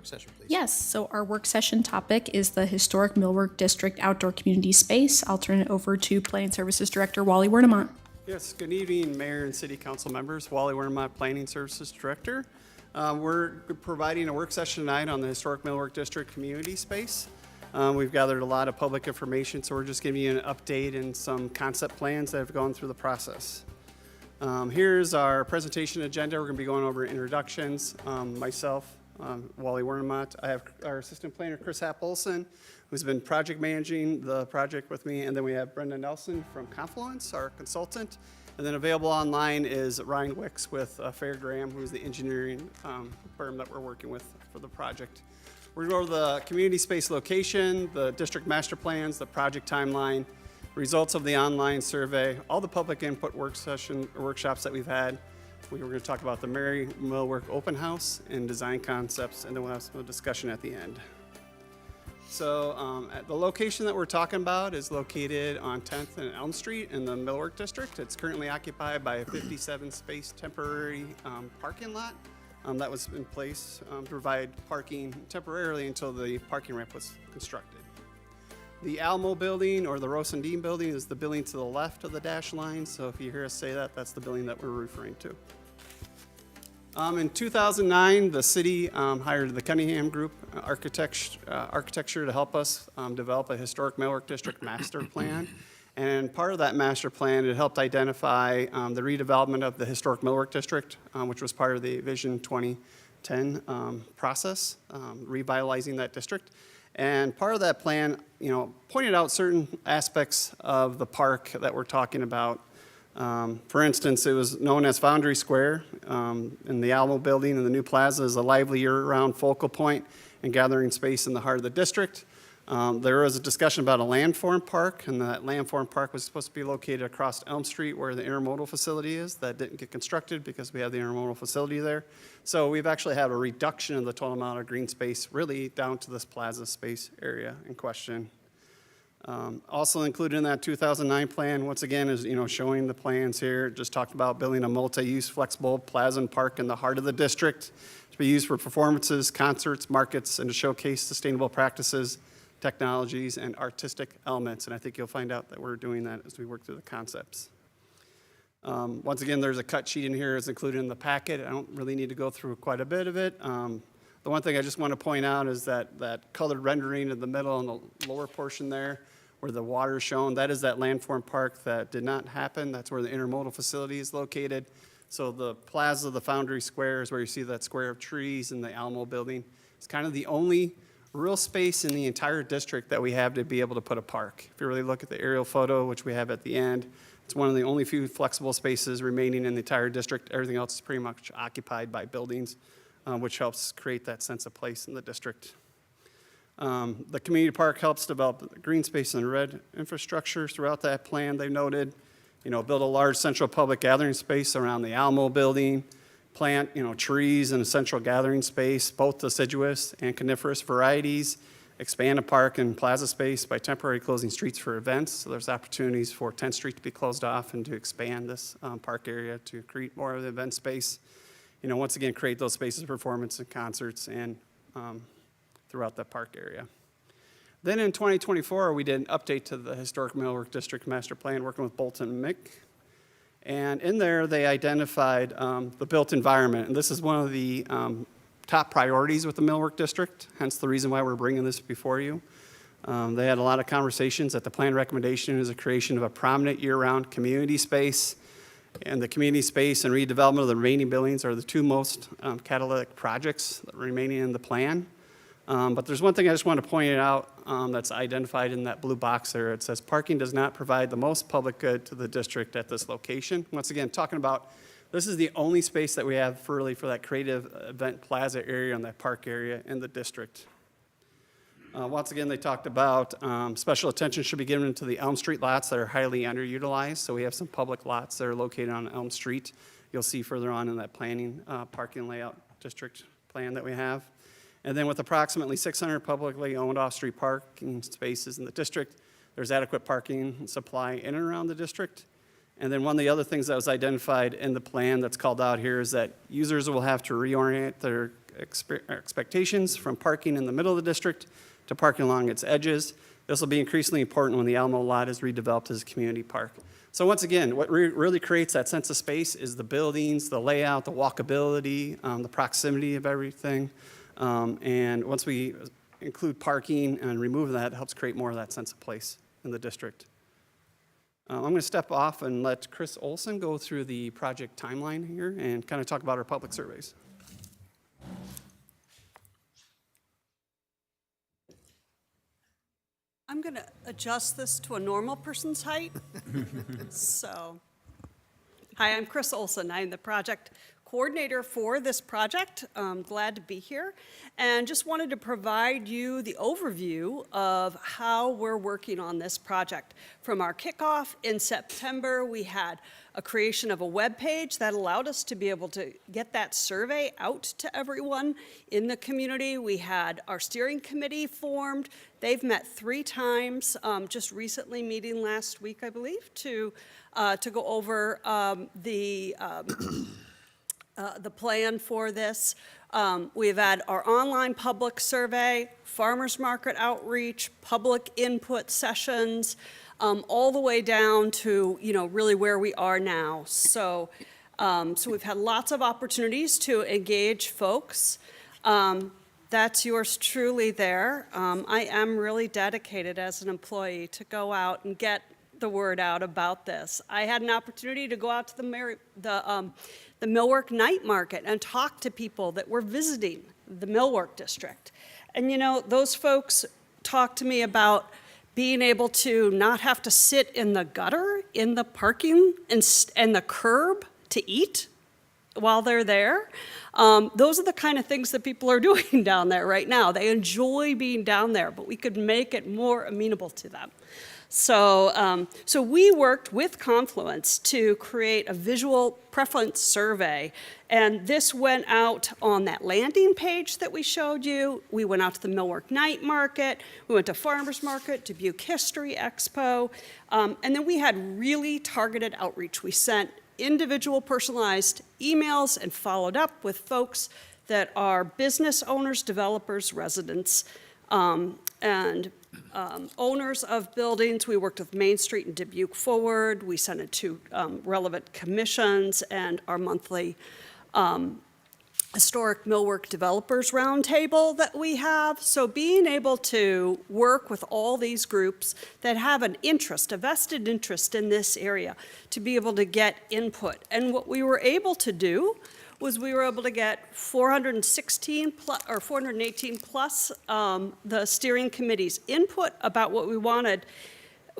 work session, please. Yes, so our work session topic is the Historic Millwork District Outdoor Community Space. I'll turn it over to Planning Services Director Wally Wernemont. Yes, good evening, Mayor and City Council members. Wally Wernemont, Planning Services Director. We're providing a work session tonight on the Historic Millwork District Community Space. We've gathered a lot of public information, so we're just giving you an update and some concept plans that have gone through the process. Here's our presentation agenda. We're going to be going over introductions. Myself, Wally Wernemont. I have our assistant planner, Chris Happ-Olson, who's been project managing the project with me. And then we have Brenda Nelson from Confluence, our consultant. And then available online is Ryan Wicks with Fair Graham, who's the engineering firm that we're working with for the project. We're going to go over the community space location, the district master plans, the project timeline, results of the online survey, all the public input workshops that we've had. We're going to talk about the Mary Millwork Open House and design concepts, and then we'll have some discussion at the end. So the location that we're talking about is located on 10th and Elm Street in the Millwork District. It's currently occupied by a 57-space temporary parking lot that was in place to provide parking temporarily until the parking ramp was constructed. The Alamo building, or the Rosendine building, is the building to the left of the dash line. So if you hear us say that, that's the building that we're referring to. In 2009, the city hired the Cunningham Group architecture to help us develop a historic millwork district master plan. And part of that master plan, it helped identify the redevelopment of the historic millwork district, which was part of the Vision 2010 process, revitalizing that district. And part of that plan, pointed out certain aspects of the park that we're talking about. For instance, it was known as Foundry Square in the Alamo building, and the new plaza is a lively year-round focal point and gathering space in the heart of the district. There was a discussion about a landform park, and that landform park was supposed to be located across Elm Street where the intermodal facility is. That didn't get constructed because we have the intermodal facility there. So we've actually had a reduction in the total amount of green space really down to this plaza space area in question. Also included in that 2009 plan, once again, is showing the plans here. Just talked about building a multi-use flexible plaza and park in the heart of the district to be used for performances, concerts, markets, and to showcase sustainable practices, technologies, and artistic elements. And I think you'll find out that we're doing that as we work through the concepts. Once again, there's a cut sheet in here. It's included in the packet. I don't really need to go through quite a bit of it. The one thing I just want to point out is that colored rendering in the middle and the lower portion there where the water is shown, that is that landform park that did not happen. That's where the intermodal facility is located. So the plaza, the Foundry Square, is where you see that square of trees in the Alamo building. It's kind of the only real space in the entire district that we have to be able to put a park. If you really look at the aerial photo, which we have at the end, it's one of the only few flexible spaces remaining in the entire district. Everything else is pretty much occupied by buildings, which helps create that sense of place in the district. The community park helps develop green space and red infrastructure throughout that plan. They noted, build a large central public gathering space around the Alamo building, plant, trees in a central gathering space, both deciduous and coniferous varieties, expand a park and plaza space by temporarily closing streets for events. So there's opportunities for 10th Street to be closed off and to expand this park area to create more of the event space. Once again, create those spaces for performance and concerts and throughout that park area. Then in 2024, we did an update to the Historic Millwork District Master Plan, working with Bolton and Mick. And in there, they identified the built environment. And this is one of the top priorities with the Millwork District, hence the reason why we're bringing this before you. They had a lot of conversations that the plan recommendation is the creation of a prominent year-round community space. And the community space and redevelopment of the remaining buildings are the two most catalytic projects remaining in the plan. But there's one thing I just want to point out that's identified in that blue box there. It says parking does not provide the most public good to the district at this location. Once again, talking about this is the only space that we have for that creative event plaza area and that park area in the district. Once again, they talked about special attention should be given to the Elm Street lots that are highly underutilized. So we have some public lots that are located on Elm Street. You'll see further on in that planning parking layout district plan that we have. And then with approximately 600 publicly owned off-street parking spaces in the district, there's adequate parking supply in and around the district. And then one of the other things that was identified in the plan that's called out here is that users will have to reorient their expectations from parking in the middle of the district to parking along its edges. This will be increasingly important when the Alamo lot is redeveloped as a community park. So once again, what really creates that sense of space is the buildings, the layout, the walkability, the proximity of everything. And once we include parking and remove that, it helps create more of that sense of place in the district. I'm going to step off and let Chris Olson go through the project timeline here and kind of talk about our public surveys. I'm going to adjust this to a normal person's height. So, hi, I'm Chris Olson. I'm the project coordinator for this project. I'm glad to be here. And just wanted to provide you the overview of how we're working on this project. From our kickoff in September, we had a creation of a web page that allowed us to be able to get that survey out to everyone in the community. We had our steering committee formed. They've met 3 times, just recently meeting last week, I believe, to go over the plan for this. We've had our online public survey, farmers market outreach, public input sessions, all the way down to, really where we are now. So, so we've had lots of opportunities to engage folks. That's yours truly there. I am really dedicated as an employee to go out and get the word out about this. I had an opportunity to go out to the Millwork night market and talk to people that were visiting the Millwork district. And those folks talked to me about being able to not have to sit in the gutter, in the parking, and the curb to eat while they're there. Those are the kind of things that people are doing down there right now. They enjoy being down there, but we could make it more amenable to them. So, so we worked with Confluence to create a visual preference survey, and this went out on that landing page that we showed you. We went out to the Millwork Night Market, we went to Farmers Market, Dubuque History Expo, and then we had really targeted outreach. We sent individual personalized emails and followed up with folks that are business owners, developers, residents, and owners of buildings. We worked with Main Street and Dubuque Forward. We sent it to relevant commissions and our monthly historic millwork developers roundtable that we have. So being able to work with all these groups that have an interest, a vested interest in this area, to be able to get input. And what we were able to do was we were able to get 418 plus the steering committee's input about what we wanted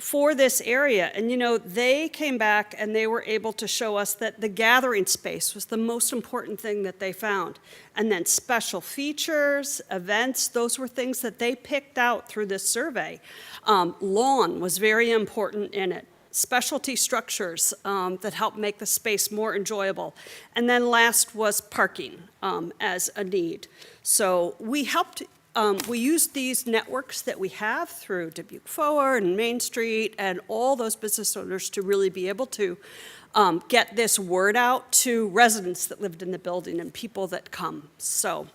for this area. And they came back and they were able to show us that the gathering space was the most important thing that they found. And then special features, events, those were things that they picked out through this survey. Lawn was very important in it. Specialty structures that help make the space more enjoyable. And then last was parking as a need. So we helped, we used these networks that we have through Dubuque Forward and Main Street and all those business owners to really be able to get this word out to residents that lived in the building and people that come. So.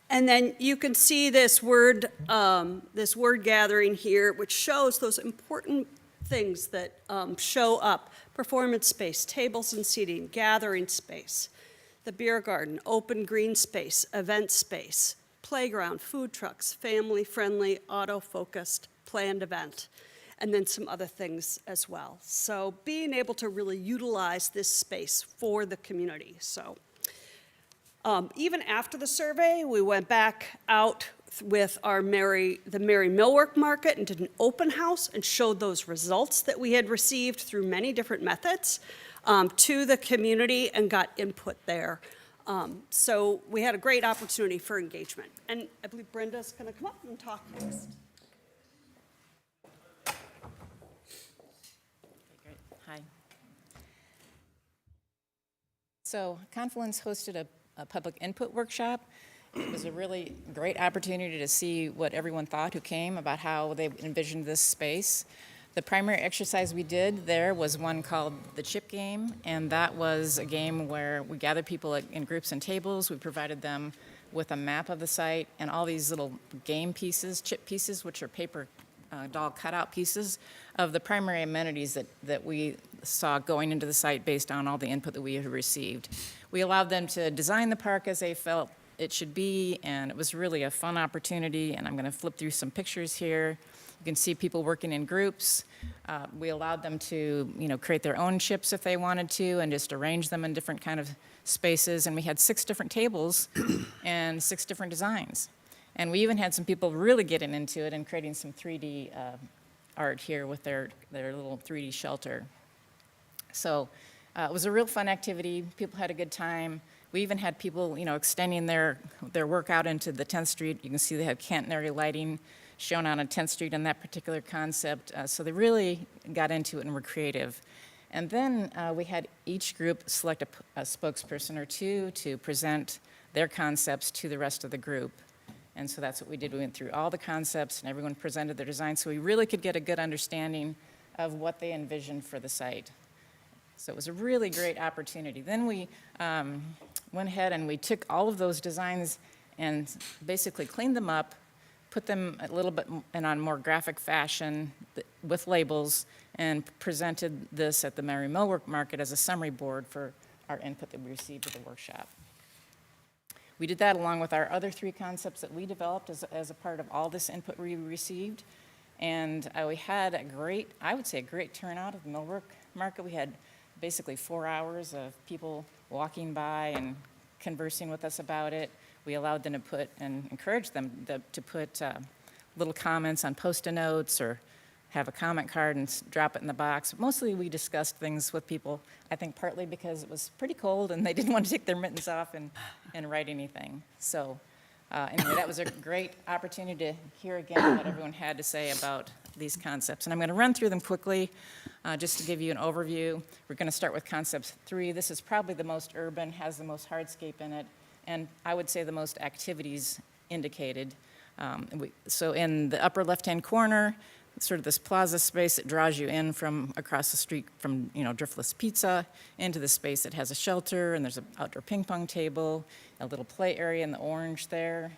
And then you can see this word gathering here, which shows those important things that show up: performance space, tables and seating, gathering space, the beer garden, open green space, event space, playground, food trucks, family-friendly, auto-focused, planned event, and then some other things as well. So being able to really utilize this space for the community. So. Even after the survey, we went back out with the Mary Millwork Market and did an open house and showed those results that we had received through many different methods to the community and got input there. So we had a great opportunity for engagement. And I believe Brenda's going to come up and talk next. Hi. So Confluence hosted a public input workshop. It was a really great opportunity to see what everyone thought who came about how they envisioned this space. The primary exercise we did there was one called the chip game, and that was a game where we gathered people in groups and tables. We provided them with a map of the site and all these little game pieces, chip pieces, which are paper doll cutout pieces of the primary amenities that we saw going into the site based on all the input that we had received. We allowed them to design the park as they felt it should be, and it was really a fun opportunity, and I'm going to flip through some pictures here. You can see people working in groups. We allowed them to, create their own chips if they wanted to and just arrange them in different kind of spaces, and we had 6 different tables and 6 different designs. And we even had some people really getting into it and creating some 3D art here with their little 3D shelter. So it was a real fun activity. People had a good time. We even had people, extending their work out into the 10th Street. You can see they have catenary lighting shown on a 10th Street in that particular concept. So they really got into it and were creative. And then we had each group select a spokesperson or 2 to present their concepts to the rest of the group. And so that's what we did. We went through all the concepts and everyone presented their design so we really could get a good understanding of what they envisioned for the site. So it was a really great opportunity. Then we went ahead and we took all of those designs and basically cleaned them up, put them a little bit in a more graphic fashion with labels, and presented this at the Mary Millwork Market as a summary board for our input that we received at the workshop. We did that along with our other 3 concepts that we developed as a part of all this input we received. And we had I would say a great turnout at the Millwork Market. We had basically 4 hours of people walking by and conversing with us about it. We allowed them to put and encouraged them to put little comments on Post-it notes or have a comment card and drop it in the box. Mostly we discussed things with people, I think partly because it was pretty cold and they didn't want to take their mittens off and write anything. So anyway, that was a great opportunity to hear again what everyone had to say about these concepts. And I'm going to run through them quickly just to give you an overview. We're going to start with concept 3. This is probably the most urban, has the most hardscape in it, and I would say the most activities indicated. So in the upper left-hand corner, sort of this plaza space that draws you in from across the street from, Driftless Pizza into the space that has a shelter, and there's an outdoor ping pong table, a little play area in the orange there,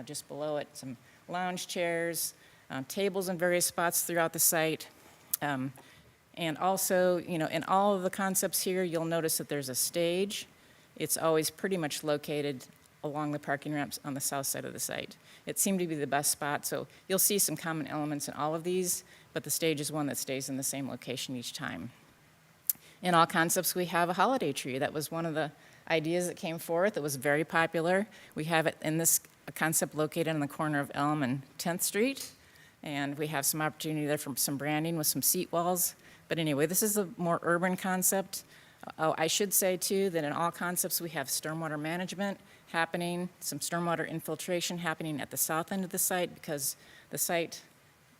just below it, some lounge chairs, tables in various spots throughout the site. And also, in all of the concepts here, you'll notice that there's a stage. It's always pretty much located along the parking ramps on the south side of the site. It seemed to be the best spot, so you'll see some common elements in all of these, but the stage is one that stays in the same location each time. In all concepts, we have a holiday tree. That was one of the ideas that came forth. It was very popular. We have it in this concept located on the corner of Elm and 10th Street, and we have some opportunity there for some branding with some seat walls. But anyway, this is a more urban concept. Oh, I should say, too, that in all concepts, we have stormwater management happening, some stormwater infiltration happening at the south end of the site because the site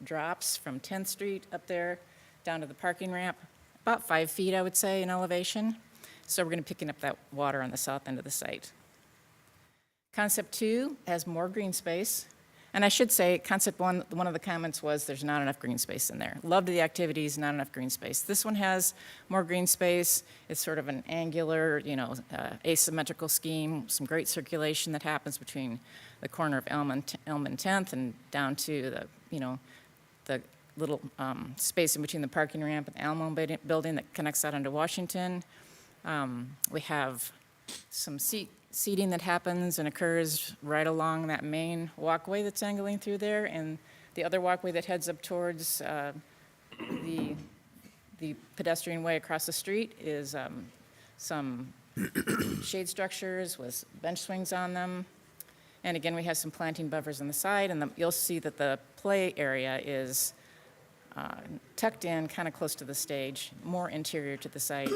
drops from 10th Street up there down to the parking ramp, about 5 feet, I would say, in elevation. So we're going to be picking up that water on the south end of the site. Concept 2 has more green space. And I should say, concept 1, one of the comments was there's not enough green space in there. Loved the activities, not enough green space. This one has more green space. It's sort of an angular, asymmetrical scheme, some great circulation that happens between the corner of Elm and 10th and down to the little space in between the parking ramp and the Alamo building that connects out onto Washington. We have some seating that happens and occurs right along that main walkway that's angling through there, and the other walkway that heads up towards the pedestrian way across the street is some shade structures with bench swings on them. And again, we have some planting buffers on the side, and you'll see that the play area is tucked in kind of close to the stage, more interior to the site.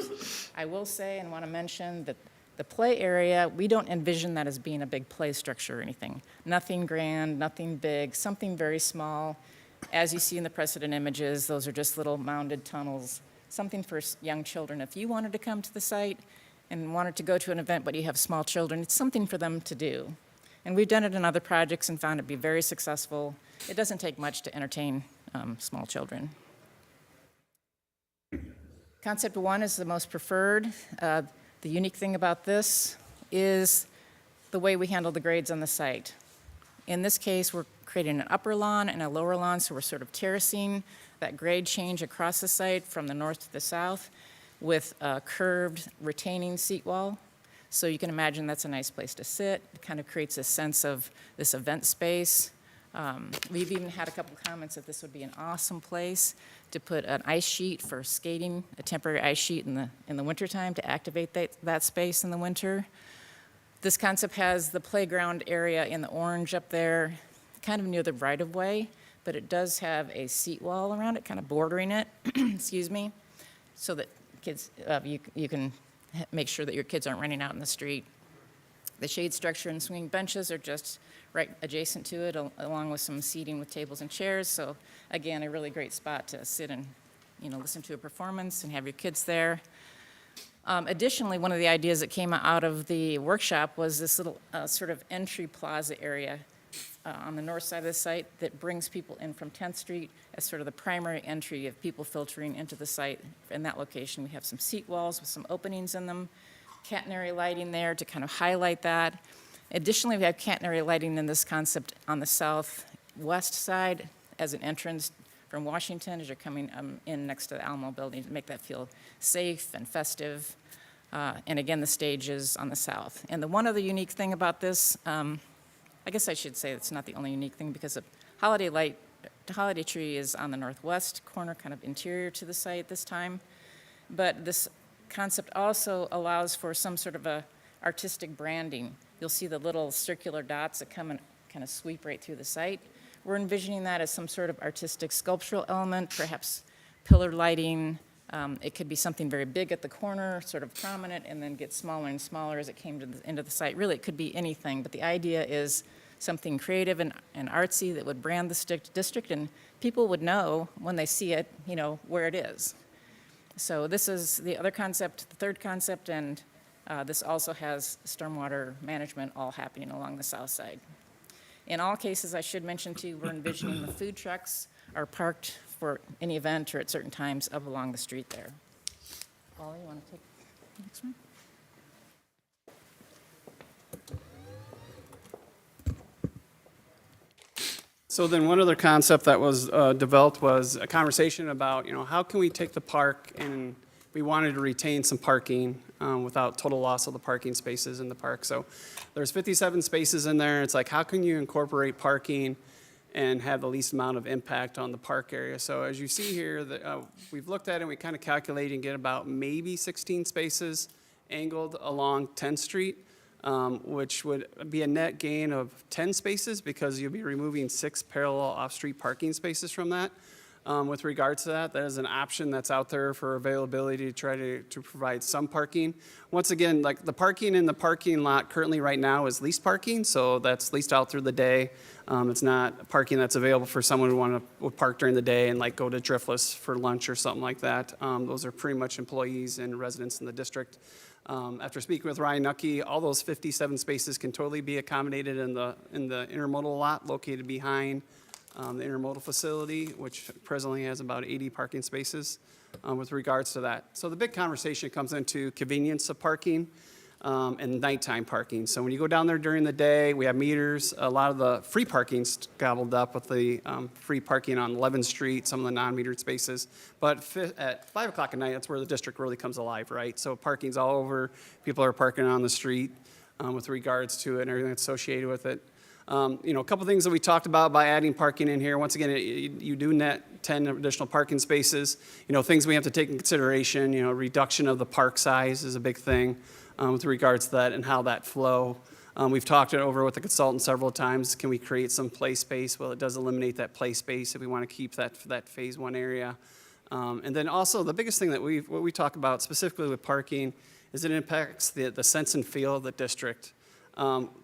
I will say and want to mention that the play area, we don't envision that as being a big play structure or anything. Nothing grand, nothing big, something very small. As you see in the precedent images, those are just little mounded tunnels, something for young children. If you wanted to come to the site and wanted to go to an event but you have small children, it's something for them to do. And we've done it in other projects and found it to be very successful. It doesn't take much to entertain small children. Concept 1 is the most preferred. The unique thing about this is the way we handle the grades on the site. In this case, we're creating an upper lawn and a lower lawn, so we're sort of terracing that grade change across the site from the north to the south with a curved retaining seat wall. So you can imagine that's a nice place to sit. It kind of creates a sense of this event space. We've even had a couple comments that this would be an awesome place to put an ice sheet for skating, a temporary ice sheet in the wintertime to activate that space in the winter. This concept has the playground area in the orange up there, kind of near the right-of-way, but it does have a seat wall around it, kind of bordering it, excuse me, so that kids, you can make sure that your kids aren't running out in the street. The shade structure and swinging benches are just right adjacent to it, along with some seating with tables and chairs. So again, a really great spot to sit and, listen to a performance and have your kids there. Additionally, one of the ideas that came out of the workshop was this little sort of entry plaza area on the north side of the site that brings people in from 10th Street as sort of the primary entry of people filtering into the site. In that location, we have some seat walls with some openings in them, catenary lighting there to kind of highlight that. Additionally, we have catenary lighting in this concept on the southwest side as an entrance from Washington as you're coming in next to the Alamo building to make that feel safe and festive. And again, the stage is on the south. And the one other unique thing about this, I guess I should say it's not the only unique thing because the holiday tree is on the northwest corner, kind of interior to the site this time. But this concept also allows for some sort of a artistic branding. You'll see the little circular dots that come and kind of sweep right through the site. We're envisioning that as some sort of artistic sculptural element, perhaps pillar lighting. It could be something very big at the corner, sort of prominent, and then get smaller and smaller as it came to the end of the site. Really, it could be anything, but the idea is something creative and artsy that would brand the district, and people would know when they see it, where it is. So this is the other concept, the third concept, and this also has stormwater management all happening along the south side. In all cases, I should mention too, we're envisioning the food trucks are parked for any event or at certain times up along the street there. Paul, you want to take the next one? So then one other concept that was developed was a conversation about, how can we take the park and we wanted to retain some parking without total loss of the parking spaces in the park. So there's 57 spaces in there. It's like, how can you incorporate parking and have the least amount of impact on the park area? So as you see here, we've looked at it and we kind of calculate and get about maybe 16 spaces angled along 10th Street. Which would be a net gain of 10 spaces because you'll be removing 6 parallel off-street parking spaces from that. With regards to that is an option that's out there for availability to try to provide some parking. Once again, like the parking in the parking lot currently right now is leased parking, so that's leased out through the day. It's not parking that's available for someone who want to park during the day and like go to Driftless for lunch or something like that. Those are pretty much employees and residents in the district. After speaking with Ryan Nucky, all those 57 spaces can totally be accommodated in the intermodal lot located behind the intermodal facility, which presently has about 80 parking spaces with regards to that. So the big conversation comes into convenience of parking and nighttime parking. So when you go down there during the day, we have meters. A lot of the free parking's gobbled up with the free parking on 11th Street, some of the non-metered spaces. But at 5 o'clock at night, that's where the district really comes alive, right? So parking's all over. People are parking on the street with regards to it and everything associated with it. A couple things that we talked about by adding parking in here. Once again, you do net 10 additional parking spaces. Things we have to take in consideration, reduction of the park size is a big thing with regards to that and how that flow. We've talked it over with the consultant several times. Can we create some play space? Well, it does eliminate that play space if we want to keep that phase 1 area. And then also the biggest thing that what we talk about specifically with parking is it impacts the sense and feel of the district.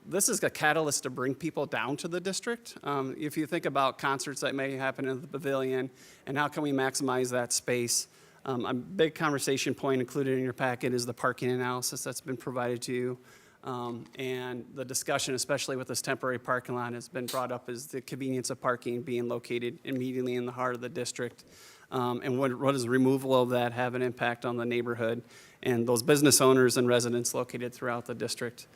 This is a catalyst to bring people down to the district. If you think about concerts that may happen in the pavilion and how can we maximize that space, a big conversation point included in your packet is the parking analysis that's been provided to you. And the discussion, especially with this temporary parking lot, has been brought up as the convenience of parking being located immediately in the heart of the district. and what does removal of that have an impact on the neighborhood and those business owners and residents located throughout the district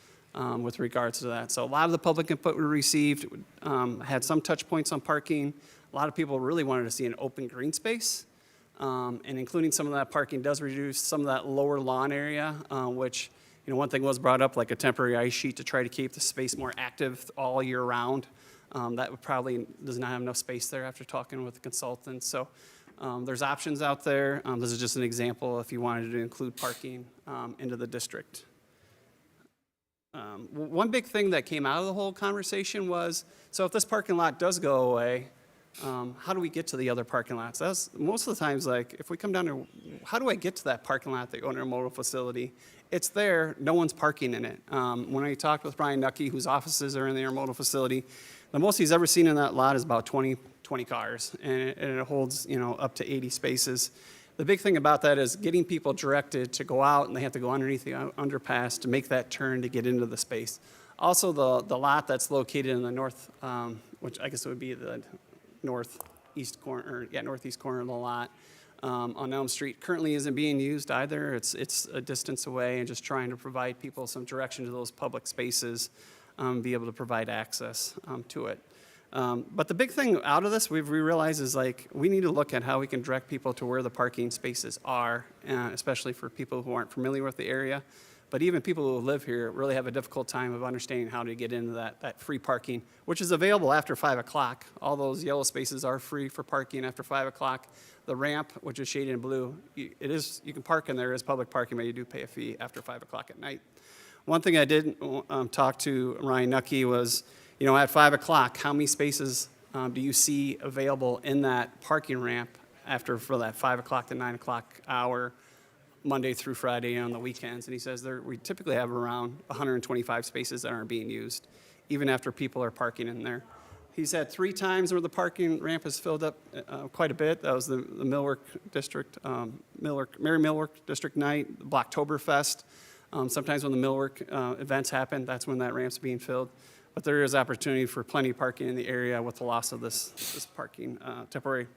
with regards to that. So a lot of the public input we received had some touch points on parking. A lot of people really wanted to see an open green space, and including some of that parking does reduce some of that lower lawn area, which, you know, one thing was brought up, like a temporary ice sheet to try to keep the space more active all year round. That would probably does not have enough space there after talking with the consultant. So there's options out there. This is just an example if you wanted to include parking into the district. One big thing that came out of the whole conversation was, so if this parking lot does go away, how do we get to the other parking lots? That's most of the times, like, if we come down to, how do I get to that parking lot, the intermodal facility? It's there, no one's parking in it. When I talked with Brian Nucky, whose offices are in the intermodal facility, the most he's ever seen in that lot is about 20 cars, and it holds, you know, up to 80 spaces. The big thing about that is getting people directed to go out, and they have to go underneath the underpass to make that turn to get into the space. Also, the lot that's located in the north, which I guess it would be the northeast corner of the lot on Elm Street, currently isn't being used either. It's a distance away, and just trying to provide people some direction to those public spaces, be able to provide access to it. But the big thing out of this, we realize, is like we need to look at how we can direct people to where the parking spaces are, especially for people who aren't familiar with the area. But even people who live here really have a difficult time of understanding how to get into that free parking, which is available after 5 o'clock. All those yellow spaces are free for parking after 5 o'clock. The ramp, which is shaded in blue, you can park in there as public parking, but you do pay a fee after 5 o'clock at night. One thing I did talk to Ryan Nucky was, you know, at 5 o'clock, how many spaces do you see available in that parking ramp for that 5 o'clock to 9 o'clock hour, Monday through Friday and on the weekends? And he says we typically have around 125 spaces that aren't being used, even after people are parking in there. He's had 3 times where the parking ramp has filled up quite a bit. That was the Millwork District, Merry Millwork District night, the Blocktoberfest. Sometimes when the Millwork events happen, that's when that ramp's being filled. But there is opportunity for plenty of parking in the area with the loss of this parking, temporary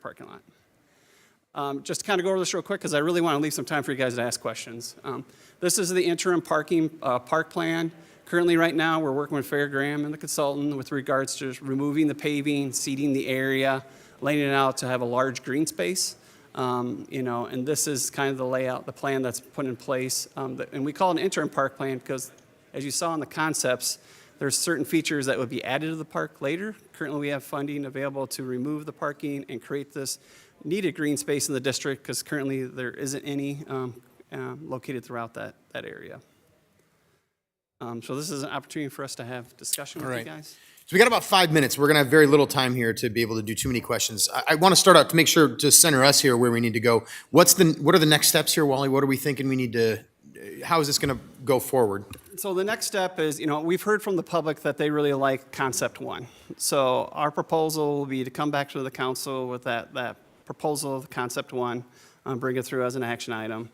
parking lot. Just to kind of go over this real quick, because I really want to leave some time for you guys to ask questions. This is the interim parking park plan. Currently, right now, we're working with Fairgram and the consultant with regards to removing the paving, seeding the area, laying it out to have a large green space. You know, and this is kind of the layout, the plan that's put in place. And we call it an interim park plan because, as you saw in the concepts, there's certain features that would be added to the park later. Currently, we have funding available to remove the parking and create this needed green space in the district, because currently there isn't any located throughout that area. So this is an opportunity for us to have discussion with you guys. So we got about 5 minutes. We're going to have very little time here to be able to do too many questions. I want to start out to make sure to center us here where we need to go. What are the next steps here, Wally? What are we thinking we need to, how is this going to go forward? So the next step is, you know, we've heard from the public that they really like concept 1. So our proposal will be to come back to the council with that proposal of concept 1, bring it through as an action item.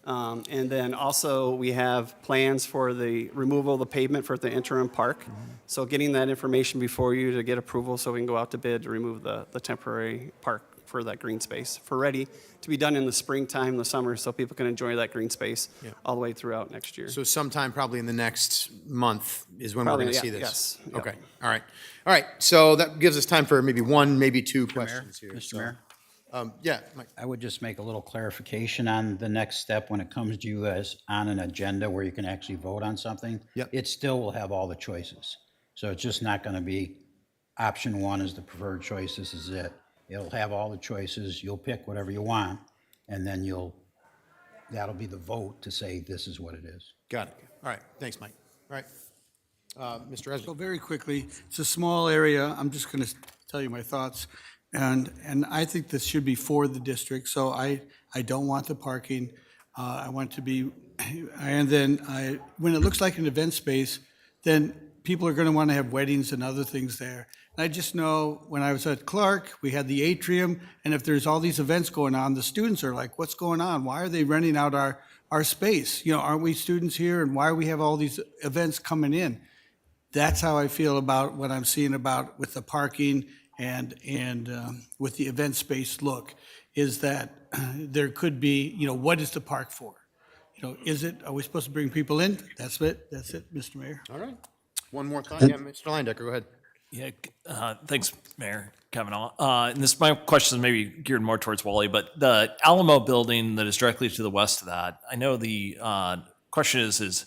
And then also we have plans for the removal of the pavement for the interim park. Mm-hmm. So getting that information before you to get approval so we can go out to bid to remove the temporary park for that green space, for ready to be done in the springtime, the summer, so people can enjoy that green space all the way throughout next year. So sometime probably in the next month is when we're going to see this? Yes. Okay, all right. So that gives us time for maybe 1, maybe 2 questions here. Mr. Mayor? Yeah, Mike. I would just make a little clarification on the next step when it comes to you as on an agenda where you can actually vote on something. Yep. It still will have all the choices. So it's just not going to be option 1 is the preferred choice, this is it. It'll have all the choices, you'll pick whatever you want, and then that'll be the vote to say this is what it is. Got it. All right, thanks, Mike. All right. Mr. So Esmond. very quickly, it's a small area. I'm just going to tell you my thoughts. And I think this should be for the district. So I don't want the parking. I want to be, and then when it looks like an event space, then people are going to want to have weddings and other things there. And I just know when I was at Clark, we had the atrium, and if there's all these events going on, the students are like, what's going on? Why are they renting out our space? You know, aren't we students here? And why do we have all these events coming in? That's how I feel about what I'm seeing about with the parking and with the event space look. is that there could be, what is the park for? Are we supposed to bring people in? That's it, Mr. Mayor. All right. One more thought. Yeah, Mr. Linedecker, go ahead. Yeah, thanks, Mayor Kavanaugh. And this, my question is maybe geared more towards Wally, but the Alamo building that is directly to the west of that, I know the question is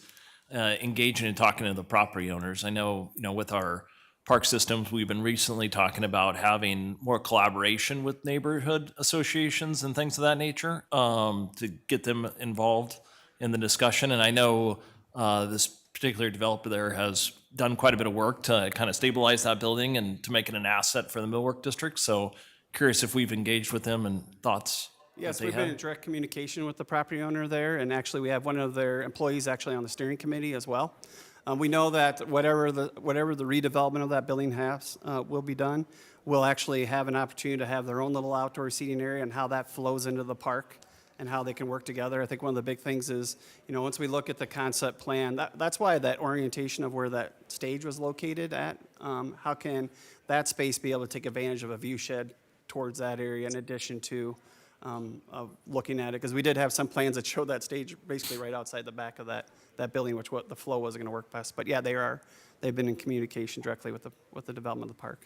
engaging and talking to the property owners. I know, with our park systems, we've been recently talking about having more collaboration with neighborhood associations and things of that nature to get them involved in the discussion. And I know this particular developer there has done quite a bit of work to kind of stabilize that building and to make it an asset for the Millwork district. So curious if we've engaged with them and thoughts Yes, that they we've been in have. direct communication with the property owner there, and actually, we have one of their employees actually on the steering committee as well. We know that whatever the redevelopment of that building has, will be done, we'll actually have an opportunity to have their own little outdoor seating area and how that flows into the park and how they can work together. I think one of the big things is, once we look at the concept plan, that's why that orientation of where that stage was located at, how can that space be able to take advantage of a view shed towards that area in addition to of looking at it, because we did have some plans that showed that stage basically right outside the back of that building, which what the flow wasn't going to work best. But yeah, they've been in communication directly with the development of the park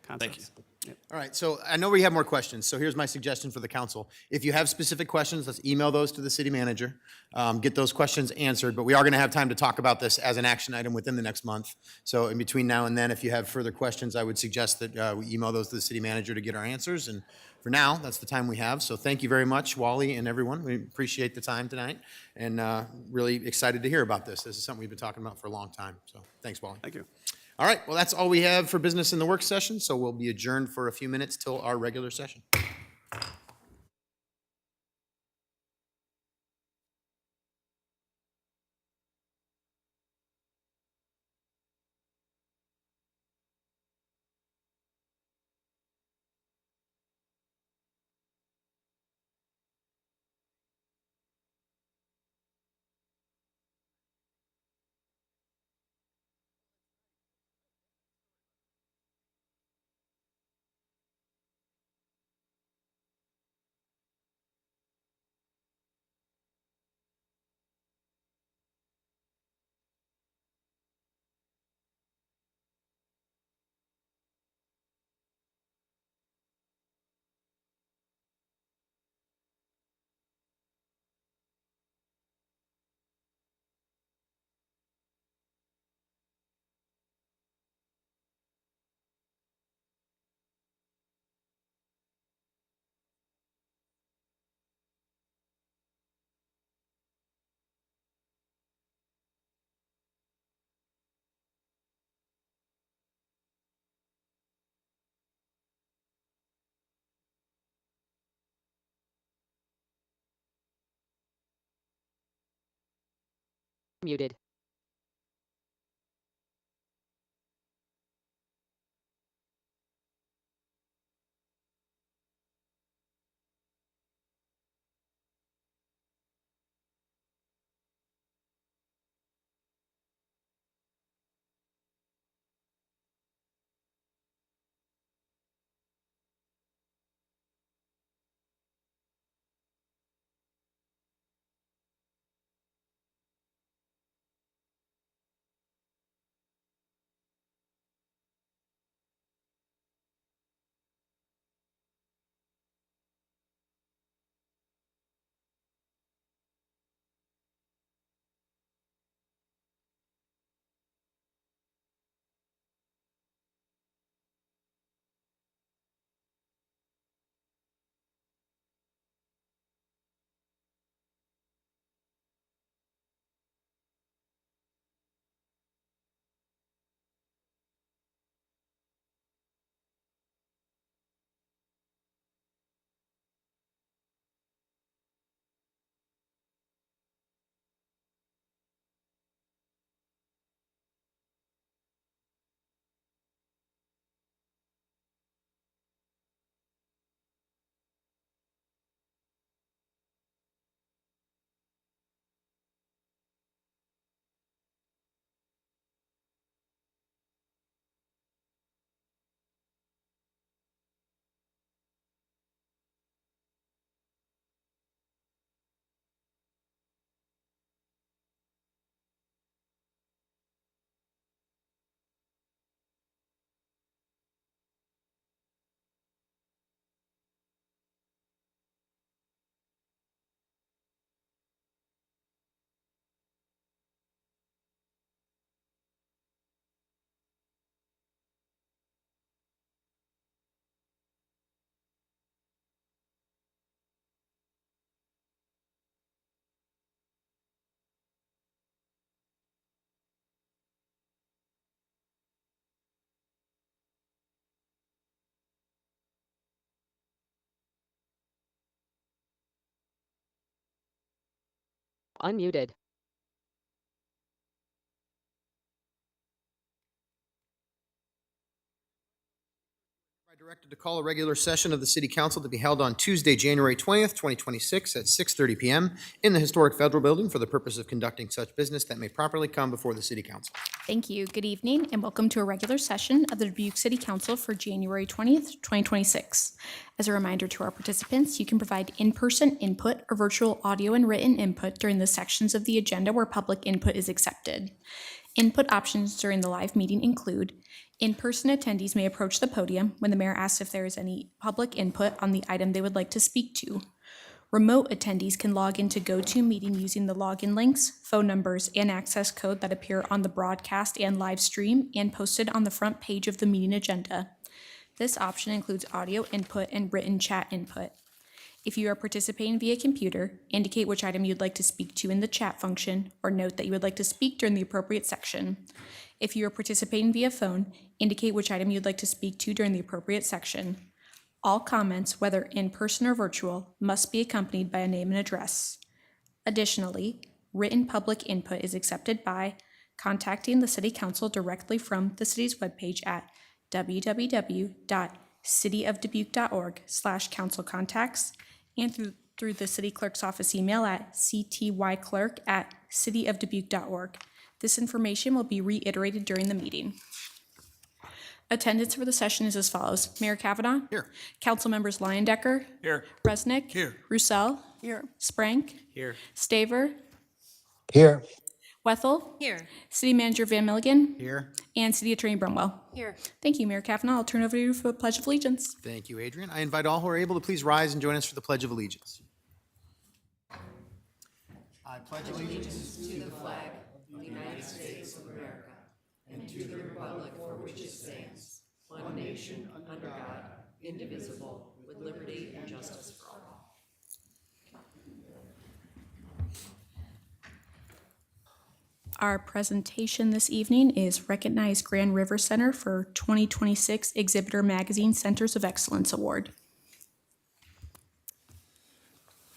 concepts. Thank Yep. All right, so I know we have more questions, so here's my suggestion for the council. If you have specific questions, let's email those to the city manager, get those questions answered, but we are going to have time to talk about this as an action item within the next month. So in between now and then, if you have further questions, I would suggest that we email those to the city manager to get our answers, and for now, that's the time we have. So thank you very much, Wally and everyone. We appreciate the time tonight, and really excited to hear about this. This is something we've been talking about for a long time, so thanks, Wally. Thank you. All right, well, that's all we have for business in the work session, so we'll be adjourned for a few minutes till our regular session. Muted. Unmuted. Directed to call a regular session of the City Council to be held on Tuesday, January 20th, 2026 at 6:30 PM in the Historic Federal Building for the purpose of conducting such business that may properly come before the City Council. Thank you. Good evening and welcome to a regular session of the Dubuque City Council for January 20th, 2026. As a reminder to our participants, you can provide in-person input or virtual audio and written input during the sections of the agenda where public input is accepted. Input options during the live meeting include in-person attendees may approach the podium when the mayor asks if there is any public input on the item they would like to speak to. Remote attendees can log into GoToMeeting using the login links, phone numbers, and access code that appear on the broadcast and live stream and posted on the front page of the meeting agenda. This option includes audio input and written chat input. If you are participating via computer, indicate which item you'd like to speak to in the chat function, or note that you would like to speak during the appropriate section. If you are participating via phone, indicate which item you'd like to speak to during the appropriate section. All comments, whether in person or virtual, must be accompanied by a name and address. Additionally, written public input is accepted by contacting the City Council directly from the city's webpage at www.cityofdubuque.org/councilcontacts and through the City Clerk's office email at ctyclerk@cityofdubuque.org. This information will be reiterated during the meeting. Attendance for the session is as follows. Mayor Kavanaugh? Here. Council members Leyendecker? Here. Resnick? Here. Roussel? Here. Sprank? Here. Staver? Here. Wethel? Here. City Manager Van Milligan? Here. And City Attorney Brumwell? Here. Thank you, Mayor Kavanaugh. I'll turn over to you for the Pledge of Allegiance. Thank you, Adrian. I invite all who are able to please rise and join us for the Pledge of Allegiance. I pledge allegiance Our presentation this evening is Recognize Grand River Center for 2026 Exhibitor Magazine Centers of Excellence Award.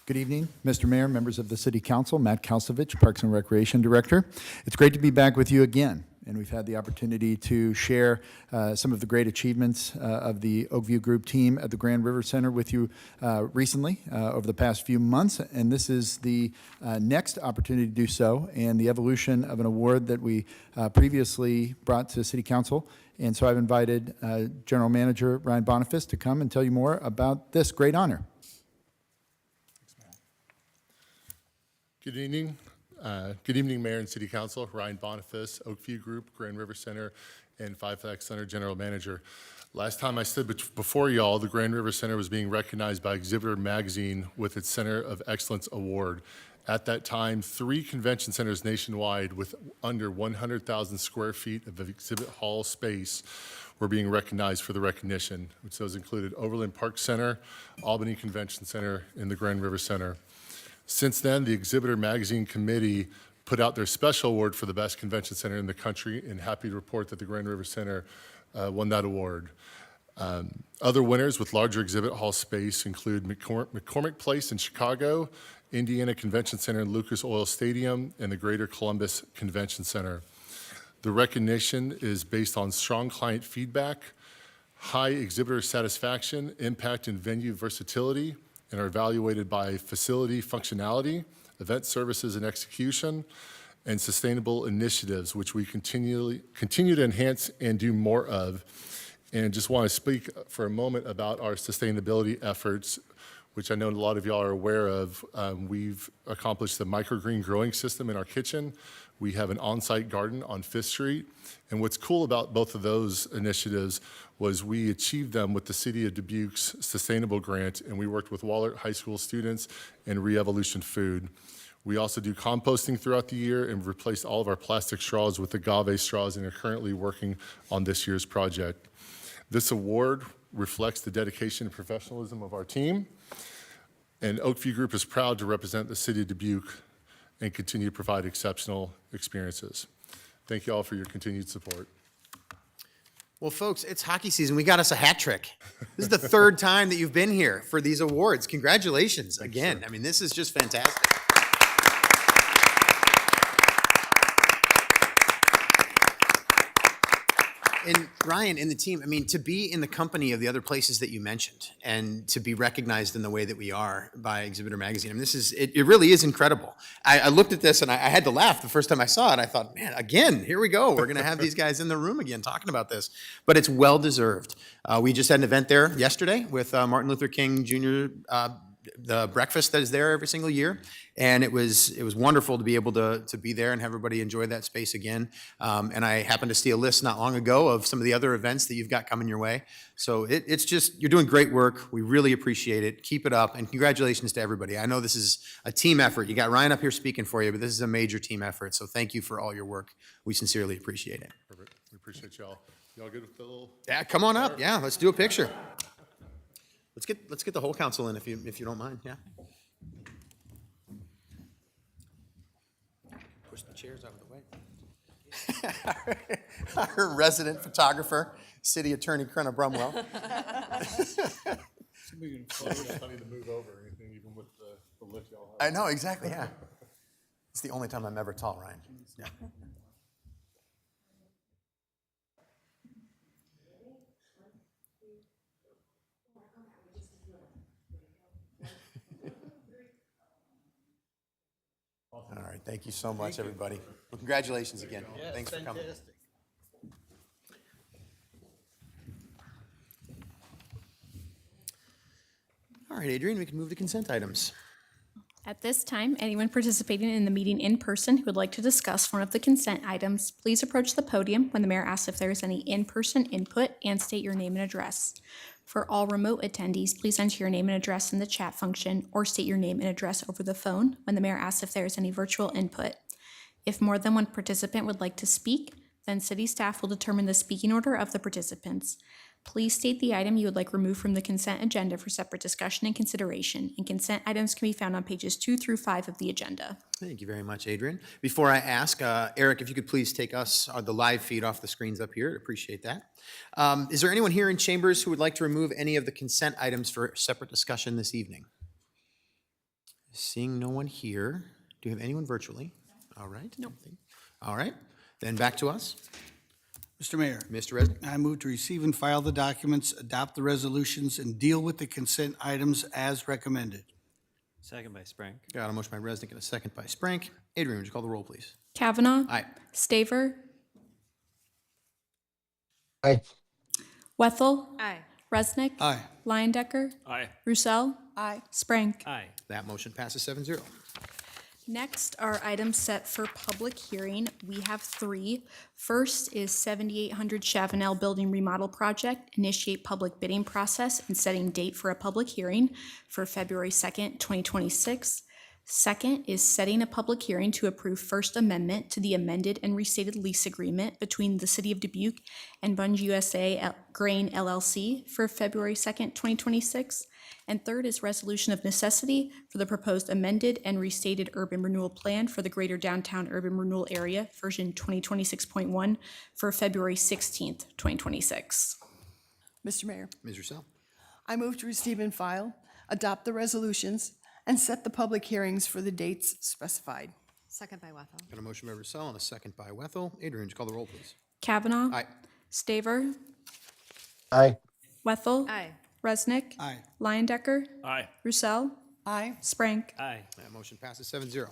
Good evening, Mr. Mayor, members of the City Council, Matt Kalsovich, Parks and Recreation Director. It's great to be back with you again, and we've had the opportunity to share some of the great achievements of the Oakview Group team at the Grand River Center with you recently over the past few months, and this is the next opportunity to do so, and the evolution of an award that we previously brought to City Council. And so I've invited General Manager Ryan Boniface to come and tell you more about this great honor. Good evening. Good evening, Mayor and City Council. Ryan Boniface, Oakview Group, Grand River Center, and Five Flags Center General Manager. Last time I stood before y'all, the Grand River Center was being recognized by Exhibitor Magazine with its Center of Excellence Award. At that time, 3 convention centers nationwide with under 100,000 square feet of exhibit hall space were being recognized for the recognition, which those included Overland Park Center, Albany Convention Center, and the Grand River Center. Since then, the Exhibitor Magazine Committee put out their special award for the best convention center in the country, and happy to report that the Grand River Center won that award. Other winners with larger exhibit hall space include McCormick Place in Chicago, Indiana Convention Center in Lucas Oil Stadium, and the Greater Columbus Convention Center. The recognition is based on strong client feedback, high exhibitor satisfaction, impact, and venue versatility, and are evaluated by facility functionality, event services and execution, and sustainable initiatives, which we continue to enhance and do more of. And just want to speak for a moment about our sustainability efforts, which I know a lot of y'all are aware of. We've accomplished the microgreen growing system in our kitchen. We have an on-site garden on 5th Street. And what's cool about both of those initiatives was we achieved them with the City of Dubuque's Sustainable Grant, and we worked with Wahlert High School students and Re-Evolution Food. We also do composting throughout the year and replaced all of our plastic straws with agave straws and are currently working on this year's project. This award reflects the dedication and professionalism of our team, and Oakview Group is proud to represent the City of Dubuque and continue to provide exceptional experiences. Thank you all for your continued support. Well, folks, it's hockey season. We got us a hat trick. This is the 3rd time that you've been here for these awards. Congratulations again. I mean, this is just fantastic. And Ryan and the team, I mean, to be in the company of the other places that you mentioned and to be recognized in the way that we are by Exhibitor Magazine, I mean, it really is incredible. I looked at this and I had to laugh the first time I saw it. I thought, man, again, here we go. We're going to have these guys in the room again talking about this. But it's well-deserved. We just had an event there yesterday with Martin Luther King Jr., the breakfast that is there every single year. And it was wonderful to be able to be there and have everybody enjoy that space again. And I happened to see a list not long ago of some of the other events that you've got coming your way. So it's just, you're doing great work. We really appreciate it. Keep it up. And congratulations to everybody. I know this is a team effort. You got Ryan up here speaking for you, but this is a major team effort. So thank you for all your work. We sincerely appreciate it. Perfect. We appreciate y'all. Y'all good with the little? Yeah, come on up. Yeah, let's do a picture. Let's get the whole council in if you don't mind. Yeah. Push the chairs out of the way. Our resident photographer, City Attorney Crenna Brumwell. It's funny to move over or anything, even with the lift y'all have. I know, exactly, yeah. It's the only time I'm ever tall, Ryan. Yeah. All right, thank you so much, everybody. Well, congratulations again. Thanks for coming. All right, Adrian, we can move to consent items. At this time, anyone participating in the meeting in person who would like to discuss one of the consent items, please approach the podium when the mayor asks if there is any in-person input and state your name and address. For all remote attendees, please enter your name and address in the chat function or state your name and address over the phone when the mayor asks if there is any virtual input. If more than one participant would like to speak, then city staff will determine the speaking order of the participants. Please state the item you would like removed from the consent agenda for separate discussion and consideration, and consent items can be found on pages 2 through 5 of the agenda. Thank you very much, Adrian. Before I ask, Eric, if you could please take us the live feed off the screens up here, I'd appreciate that. Is there anyone here in chambers who would like to remove any of the consent items for separate discussion this evening? Seeing no one here, do you have anyone virtually? All right. Nope. All right, then back to us. Mr. Mayor, Mr. Resnick. I move to receive and file the documents, adopt the resolutions, and deal with the consent items as recommended. Second by Sprank. Got a motion by Resnick and a second by Sprank. Adrian, would you call the roll, please? Kavanaugh. Aye. Staver. Aye. Wethel. Aye. Resnick. Aye. Leindecker. Aye. Roussel. Aye. Sprank. Aye. That motion passes 7-0. Next are items set for public hearing. We have 3. First is 7800 Chavanel Building Remodel Project. Initiate public bidding process and setting date for a public hearing for February 2nd, 2026. Second is setting a public hearing to approve First Amendment to the amended and restated lease agreement between the City of Dubuque and Bunge USA Grain LLC for February 2nd, 2026. And third is resolution of necessity for the proposed amended and restated urban renewal plan for the Greater Downtown Urban Renewal Area, version 2026.1, for February 16th, 2026. Mr. Mayor, Ms. Roussel. I move to receive and file, adopt the resolutions, and set the public hearings for the dates specified. Second by Wethel. Got a motion by Roussel and a second by Wethel. Adrian, would you call the roll, please? Kavanaugh. Aye. Staver. Aye. Wethel. Aye. Resnick. Aye. Leindecker. Aye. Roussel. Aye. Sprank. Aye. That motion passes 7-0.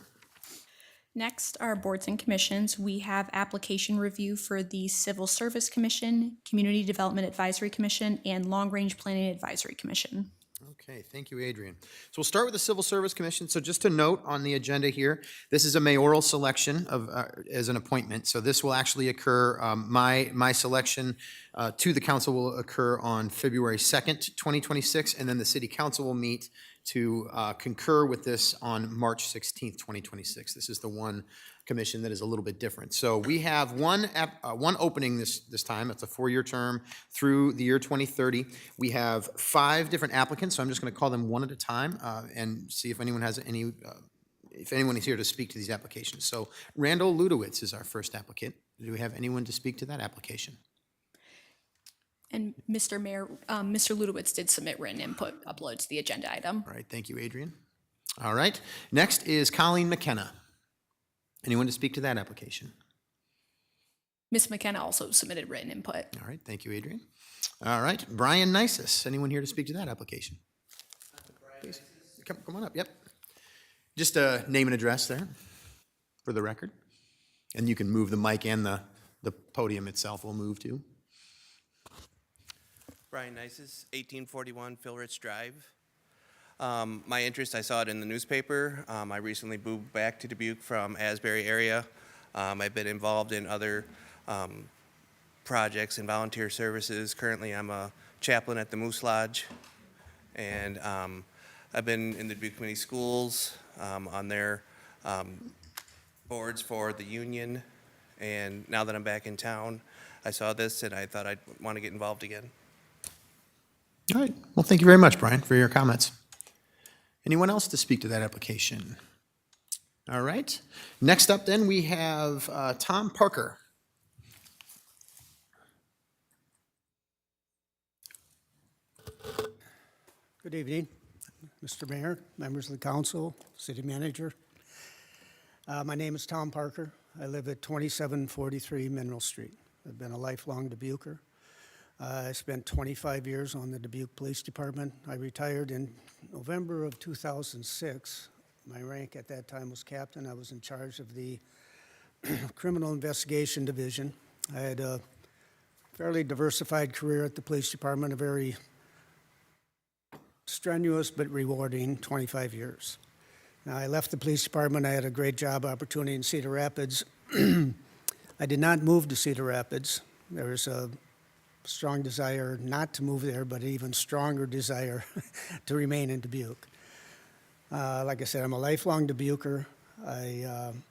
Next are boards and commissions. We have application review for the Civil Service Commission, Community Development Advisory Commission, and Long Range Planning Advisory Commission. Okay, thank you, Adrian. So we'll start with the Civil Service Commission. So just to note on the agenda here, this is a mayoral selection of as an appointment. So this will actually occur, my selection to the council will occur on February 2nd, 2026, and then the city council will meet to concur with this on March 16th, 2026. This is the one commission that is a little bit different. So we have one opening this time. It's a 4-year term through the year 2030. We have 5 different applicants, so I'm just going to call them one at a time and see if anyone has any, if anyone is here to speak to these applications. So Randall Ludowitz is our first applicant. Do we have anyone to speak to that application? And Mr. Mayor, Mr. Ludowitz did submit written input upload to the agenda item. All right, thank you, Adrian. All right, next is Colleen McKenna. Anyone to speak to that application? Ms. McKenna also submitted written input. All right, thank you, Adrian. All right, Brian Nisus, anyone here to speak to that application? Please, come on up, yep. Just a name and address there for the record. And you can move the mic and the podium itself will move too. Brian Nisus, 1841 Philrich Drive. My interest, I saw it in the newspaper. I recently moved back to Dubuque from Asbury area. I've been involved in other projects and volunteer services. Currently, I'm a chaplain at the Moose Lodge. And I've been in the Dubuque Community Schools on their boards for the union. And now that I'm back in town, I saw this and I thought I'd want to get involved again. All right, well, thank you very much, Brian, for your comments. Anyone else to speak to that application? All right, next up then, we have Tom Parker. Good evening, Mr. Mayor, members of the council, city manager. My name is Tom Parker. I live at 2743 Mineral Street. I've been a lifelong Dubuquer. I spent 25 years on the Dubuque Police Department. I retired in November of 2006. My rank at that time was captain. I was in charge of the Criminal Investigation Division. I had a fairly diversified career at the police department, a very strenuous but rewarding 25 years. Now, I left the police department. I had a great job opportunity in Cedar Rapids. I did not move to Cedar Rapids. There was a strong desire not to move there, but an even stronger desire to remain in Dubuque. Like I said, I'm a lifelong Dubuquer. I'm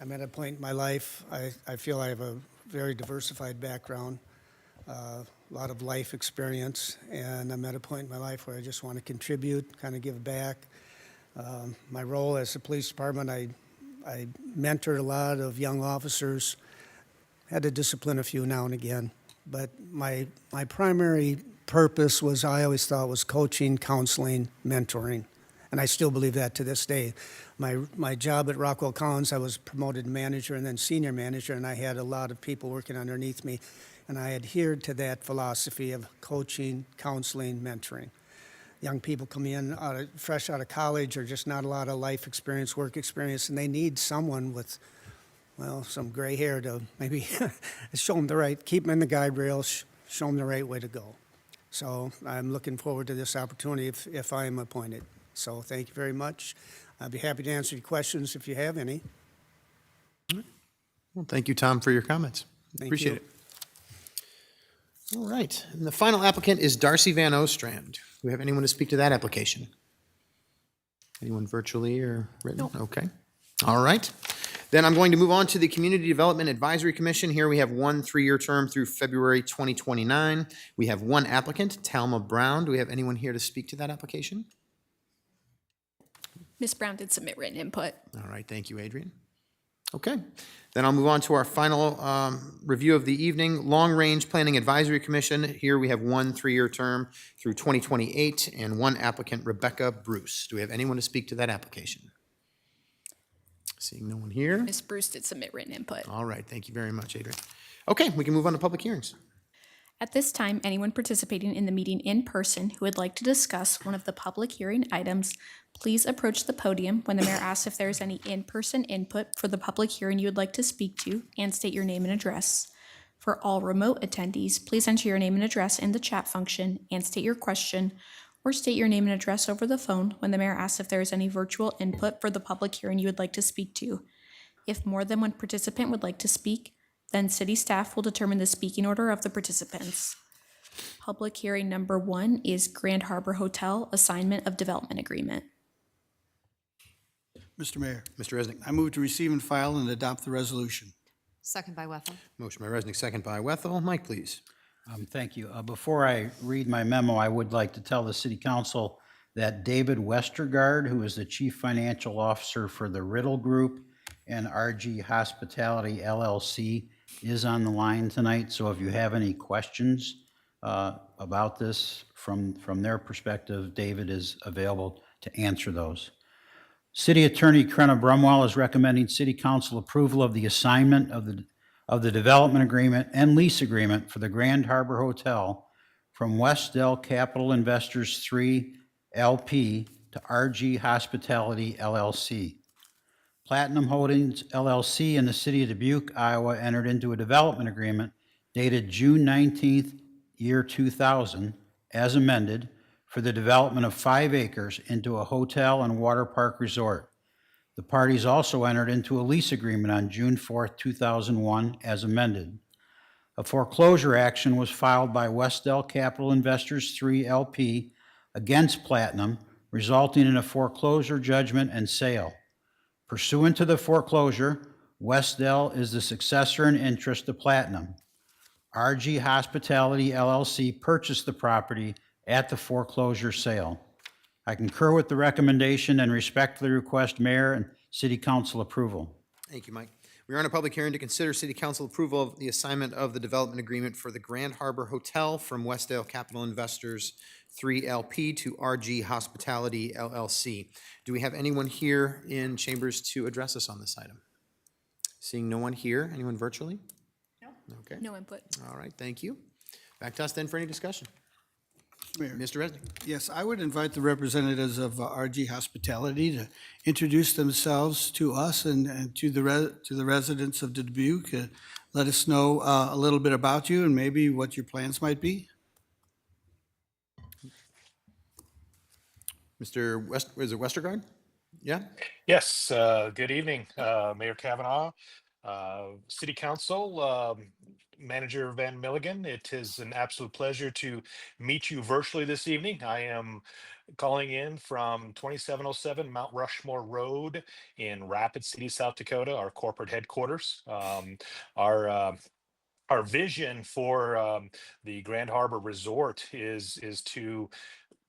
at a point in my life, I feel I have a very diversified background, a lot of life experience, and I'm at a point in my life where I just want to contribute, kind of give back. My role as a police department, I mentored a lot of young officers, had to discipline a few now and again. But my primary purpose was, I always thought, was coaching, counseling, mentoring. And I still believe that to this day. My job at Rockwell Collins, I was promoted manager and then senior manager, and I had a lot of people working underneath me. And I adhered to that philosophy of coaching, counseling, mentoring. Young people come in fresh out of college or just not a lot of life experience, work experience, and they need someone with, well, some gray hair to maybe show them the right, keep them in the guide rails, show them the right way to go. So I'm looking forward to this opportunity if I am appointed. So thank you very much. I'd be happy to answer your questions if you have any. Well, thank you, Tom, for your comments. Thank Appreciate you. it. All right, and the final applicant is Darcy Van Ostrand. Do we have anyone to speak to that application? Anyone virtually or written? No. Okay. All right. Then I'm going to move on to the Community Development Advisory Commission. Here we have one 3-year term through February 2029. We have one applicant, Talma Brown. Do we have anyone here to speak to that application? Ms. Brown did submit written input. All right, thank you, Adrian. Okay, then I'll move on to our final review of the evening, Long Range Planning Advisory Commission. Here we have one 3-year term through 2028 and one applicant, Rebecca Bruce. Do we have anyone to speak to that application? Seeing no one here. Ms. Bruce did submit written input. All right, thank you very much, Adrian. Okay, we can move on to public hearings. At this time, anyone participating in the meeting in person who would like to discuss one of the public hearing items, please approach the podium when the mayor asks if there is any in-person input for the public hearing you would like to speak to, and state your name and address. For all remote attendees, please enter your name and address in the chat function and state your question, or state your name and address over the phone when the mayor asks if there is any virtual input for the public hearing you would like to speak to. If more than one participant would like to speak, then city staff will determine the speaking order of the participants. Public hearing number 1 is Grand Harbor Hotel Assignment of Development Agreement. Mr. Mayor, Mr. Resnick. I move to receive and file and adopt the resolution. Second by Wethel. Motion by Resnick, second by Wethel. Mike, please. Thank you. Before I read my memo, I would like to tell the city council that David Westergaard, who is the chief financial officer for the Riddle Group and RG Hospitality LLC, is on the line tonight. So if you have any questions about this from their perspective, David is available to answer those. City Attorney Crenna Brumwell is recommending City Council approval of the assignment of the development agreement and lease agreement for the Grand Harbor Hotel from Westdell Capital Investors 3 LP to RG Hospitality LLC. Platinum Holdings LLC and the City of Dubuque, Iowa entered into a development agreement dated June 19th, year 2000, as amended, for the development of 5 acres into a hotel and water park resort. The parties also entered into a lease agreement on June 4th, 2001, as amended. A foreclosure action was filed by Westdell Capital Investors 3 LP against Platinum, resulting in a foreclosure judgment and sale. Pursuant to the foreclosure, Westdell is the successor in interest to Platinum. RG Hospitality LLC purchased the property at the foreclosure sale. I concur with the recommendation and respectfully request Mayor and City Council approval. Thank you, Mike. We are in a public hearing to consider City Council approval of the assignment of the development agreement for the Grand Harbor Hotel from Westdale Capital Investors 3 LP to RG Hospitality LLC. Do we have anyone here in chambers to address us on this item? Seeing no one here, anyone virtually? No. Okay. No input. All right, thank you. Back to us then for any discussion. Mayor. Mr. Resnick. Yes, I would invite the representatives of RG Hospitality to introduce themselves to us and to the residents of Dubuque. Let us know a little bit about you and maybe what your plans might be. Mr. Is it Westergaard? Yeah? Yes, good evening, Mayor Kavanaugh, City Council, Manager Van Milligan. It is an absolute pleasure to meet you virtually this evening. I am calling in from 2707 Mount Rushmore Road in Rapid City, South Dakota, our corporate headquarters. Our vision for the Grand Harbor Resort is to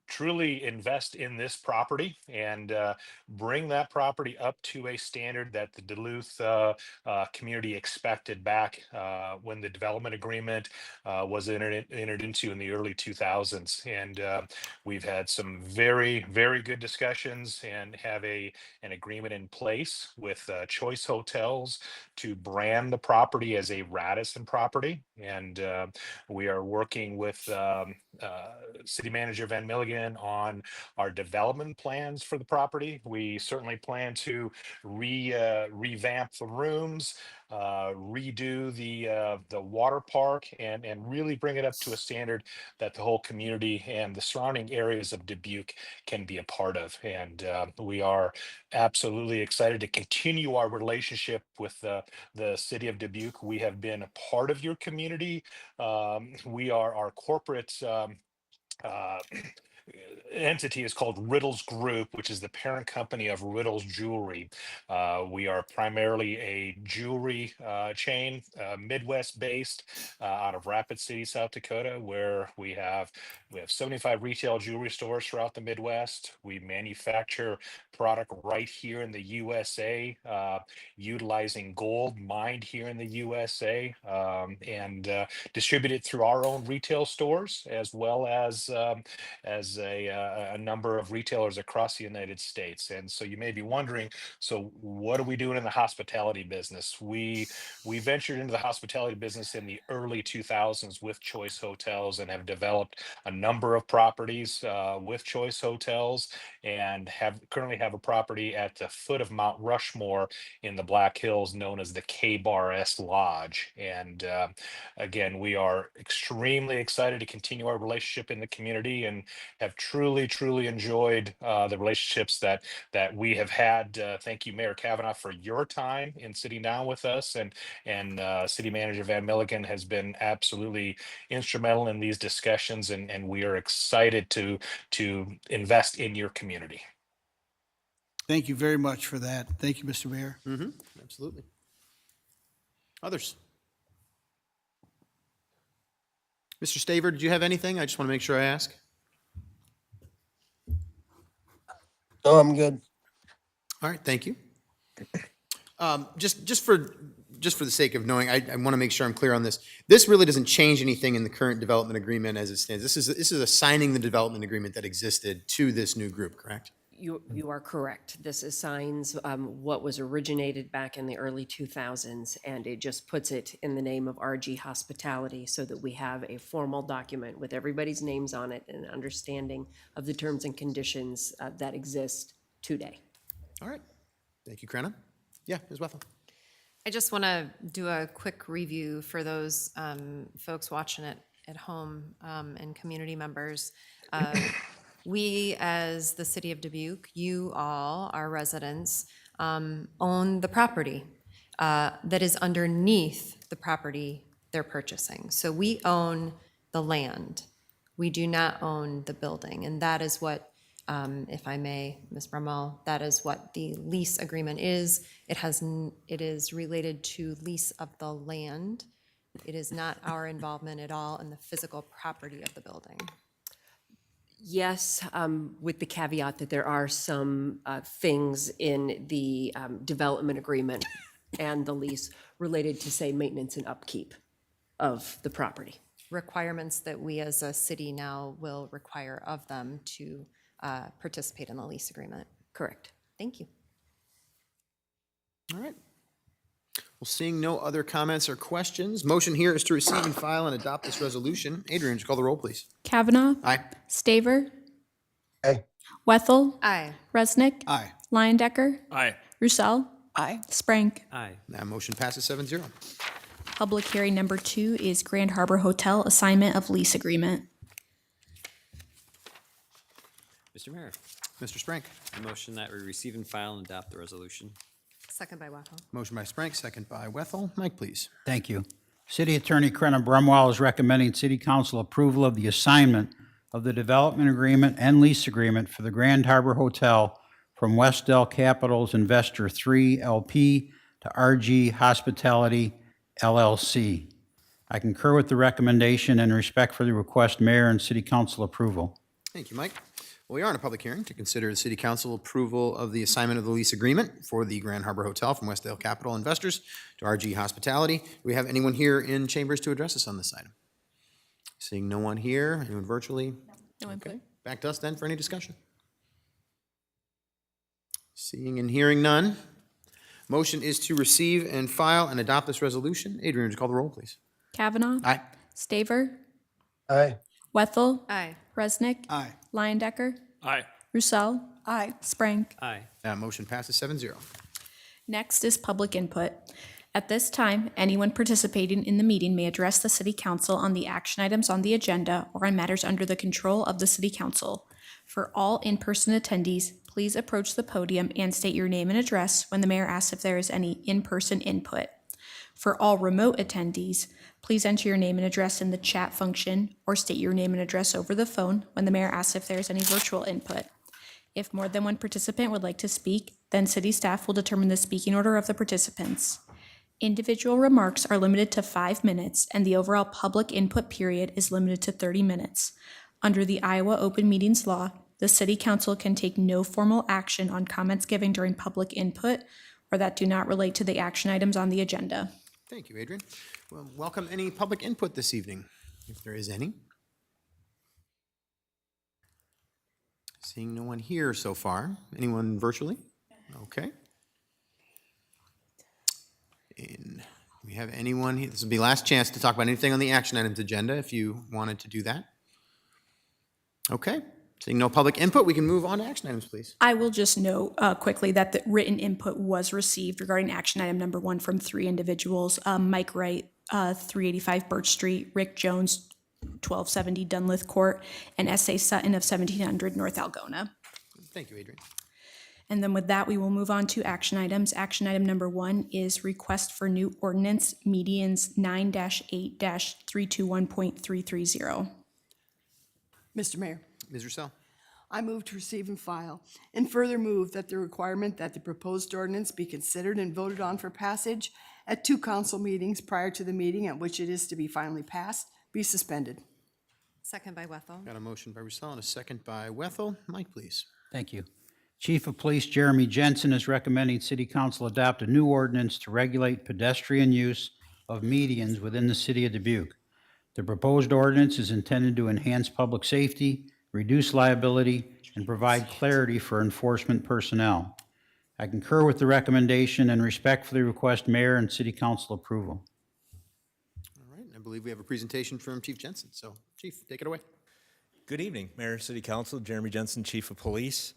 truly invest in this property and bring that property up to a standard that the Duluth community expected back when the development agreement was entered into in the early 2000s. And we've had some very, very good discussions and have an agreement in place with Choice Hotels to brand the property as a Radisson property. And we are working with City Manager Van Milligan on our development plans for the property. We certainly plan to revamp the rooms, redo the water park, and really bring it up to a standard that the whole community and the surrounding areas of Dubuque can be a part of. And we are absolutely excited to continue our relationship with the city of Dubuque. We have been a part of your community. We are our corporate uh, entity is called Riddles Group, which is the parent company of Riddles Jewelry. We are primarily a jewelry chain, Midwest based, out of Rapid City, South Dakota, where we have 75 retail jewelry stores throughout the Midwest. We manufacture product right here in the USA, utilizing gold mined here in the USA, and distribute it through our own retail stores as well as a number of retailers across the United States. And so you may be wondering, so what are we doing in the hospitality business? We ventured into the hospitality business in the early 2000s with Choice Hotels and have developed a number of properties with Choice Hotels, and currently have a property at the foot of Mount Rushmore in the Black Hills known as the K-Bar S Lodge. And again, we are extremely excited to continue our relationship in the community and have truly enjoyed the relationships that we have had. Thank you, Mayor Kavanaugh, for your time in sitting down with us, and City Manager Van Milligan has been absolutely instrumental in these discussions, and we are excited to invest in your community. Thank you very much for that. Thank you, Mr. Mayor. Mm-hmm. Absolutely. Others? Mr. Staver, did you have anything? I just want to make sure I ask. No, I'm good. All right, thank you. Just for the sake of knowing, I want to make sure I'm clear on this. This really doesn't change anything in the current development agreement as it stands. This is assigning the development agreement that existed to this new group, correct? You are correct. This assigns what was originated back in the early 2000s, and it just puts it in the name of RG Hospitality so that we have a formal document with everybody's names on it and an understanding of the terms and conditions that exist today. All right. Thank you, Krana. Yeah, Ms. Wethel. I just want to do a quick review for those folks watching it at home and community members. We, as the city of Dubuque, you all, our residents, own the property that is underneath the property they're purchasing. So we own the land. We do not own the building. And that is what, if I may, Ms. Brummel, that is what the lease agreement is. It is related to lease of the land. It is not our involvement at all in the physical property of the building. Yes, with the caveat that there are some things in the development agreement and the lease related to, say, maintenance and upkeep of the property. Requirements that we as a city now will require of them to participate in the lease agreement. Correct. Thank you. All right. Well, seeing no other comments or questions, motion here is to receive and file and adopt this resolution. Adrian, would you call the roll, please? Kavanaugh. Aye. Staver. Aye. Wethel. Aye. Resnick. Aye. Leyendecker. Aye. Roussel. Aye. Sprank. Aye. That motion passes 7-0. Public hearing number 2 is Grand Harbor Hotel Assignment of Lease Agreement. Mr. Mayor, Mr. Sprank. I motion that we receive and file and adopt the resolution. Second by Wethel. Motion by Sprank, second by Wethel. Mike, please. Thank you. City Attorney Crenna Brumwell is recommending City Council approval of the assignment of the development agreement and lease agreement for the Grand Harbor Hotel from Westdell Capital's Investor 3 LP to RG Hospitality LLC. I concur with the recommendation and respect for the request, Mayor and City Council approval. Thank you, Mike. Well, we are in a public hearing to consider the City Council approval of the assignment of the lease agreement for the Grand Harbor Hotel from Westdale Capital Investors to RG Hospitality. Do we have anyone here in chambers to address us on this item? Seeing no one here, anyone virtually? No input. Okay. Back to us then for any discussion. Seeing and hearing none. Motion is to receive and file and adopt this resolution. Adrian, would you call the roll, please? Kavanaugh. Aye. Staver. Aye. Wethel. Aye. Resnick. Aye. Leyendecker. Aye. Roussel. Aye. Sprank. Aye. That motion passes 7-0. Next is public input. At this time, anyone participating in the meeting may address the City Council on the action items on the agenda or on matters under the control of the City Council. For all in-person attendees, please approach the podium and state your name and address when the mayor asks if there is any in-person input. For all remote attendees, please enter your name and address in the chat function or state your name and address over the phone when the mayor asks if there is any virtual input. If more than one participant would like to speak, then city staff will determine the speaking order of the participants. Individual remarks are limited to 5 minutes, and the overall public input period is limited to 30 minutes. Under the Iowa Open Meetings Law, the City Council can take no formal action on comments given during public input or that do not relate to the action items on the agenda. Thank you, Adrian. Well, welcome any public input this evening, if there is any. Seeing no one here so far. Anyone virtually? Okay. And we have anyone here? This will be last chance to talk about anything on the action items agenda if you wanted to do that. Okay. Seeing no public input, we can move on to action items, please. I will just note quickly that the written input was received regarding action item number 1 from 3 individuals. Mike Wright, 385 Birch Street, Rick Jones, 1270 Dunlith Court, and S.A. Sutton of 1700 North Algona. Thank you, Adrian. And then with that, we will move on to action items. Action item number 1 is request for new ordinance medians 9-8-321.330. Mr. Mayor, Ms. Roussel. I move to receive and file, and further move that the requirement that the proposed ordinance be considered and voted on for passage at 2 council meetings prior to the meeting at which it is to be finally passed be suspended. Second by Wethel. Got a motion by Roussel and a second by Wethel. Mike, please. Thank you. Chief of Police Jeremy Jensen is recommending City Council adopt a new ordinance to regulate pedestrian use of medians within the city of Dubuque. The proposed ordinance is intended to enhance public safety, reduce liability, and provide clarity for enforcement personnel. I concur with the recommendation and respectfully request mayor and city council approval. All right, I believe we have a presentation from Chief Jensen. So, Chief, take it away. Good evening, Mayor, City Council, Jeremy Jensen, Chief of Police.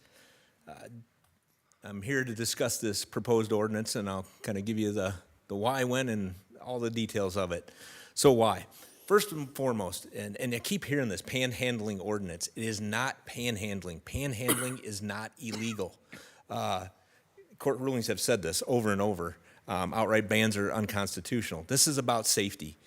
I'm here to discuss this proposed ordinance, and I'll kind of give you the why, when, and all the details of it. So why? First and foremost, and I keep hearing this, panhandling ordinance. It is not panhandling. Panhandling is not illegal. Court rulings have said this over and over. Outright bans are unconstitutional. This is about safety,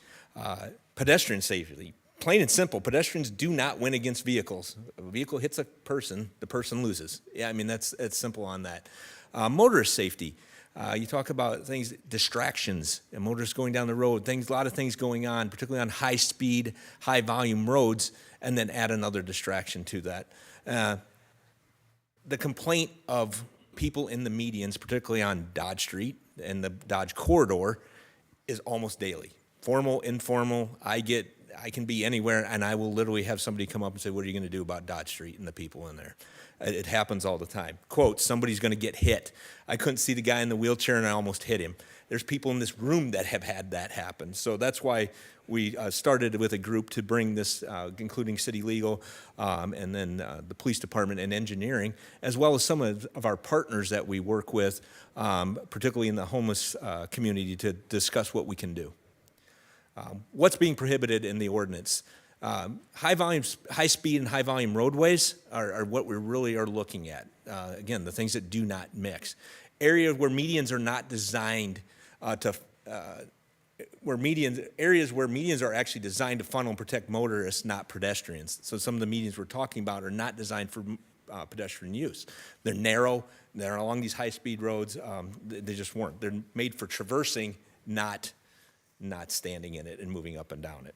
pedestrian safety. Plain and simple, pedestrians do not win against vehicles. If a vehicle hits a person, the person loses. Yeah, I mean, it's simple on that. Motorist safety. You talk about things, distractions, and motorists going down the road, a lot of things going on, particularly on high speed, high volume roads, and then add another distraction to that. The complaint of people in the medians, particularly on Dodge Street and the Dodge corridor, is almost daily. Formal, informal, I can be anywhere, and I will literally have somebody come up and say, what are you going to do about Dodge Street and the people in there? It happens all the time. Quote, somebody's going to get hit. I couldn't see the guy in the wheelchair, and I almost hit him. There's people in this room that have had that happen. So that's why we started with a group to bring this, including city legal, and then the police department and engineering, as well as some of our partners that we work with, particularly in the homeless community, to discuss what we can do. What's being prohibited in the ordinance? High speed and high volume roadways are what we really are looking at. Again, the things that do not mix. Areas where medians are not designed areas where medians are actually designed to funnel and protect motorists, not pedestrians. So some of the medians we're talking about are not designed for pedestrian use. They're narrow, they're along these high speed roads, they just weren't. They're made for traversing, not standing in it and moving up and down it.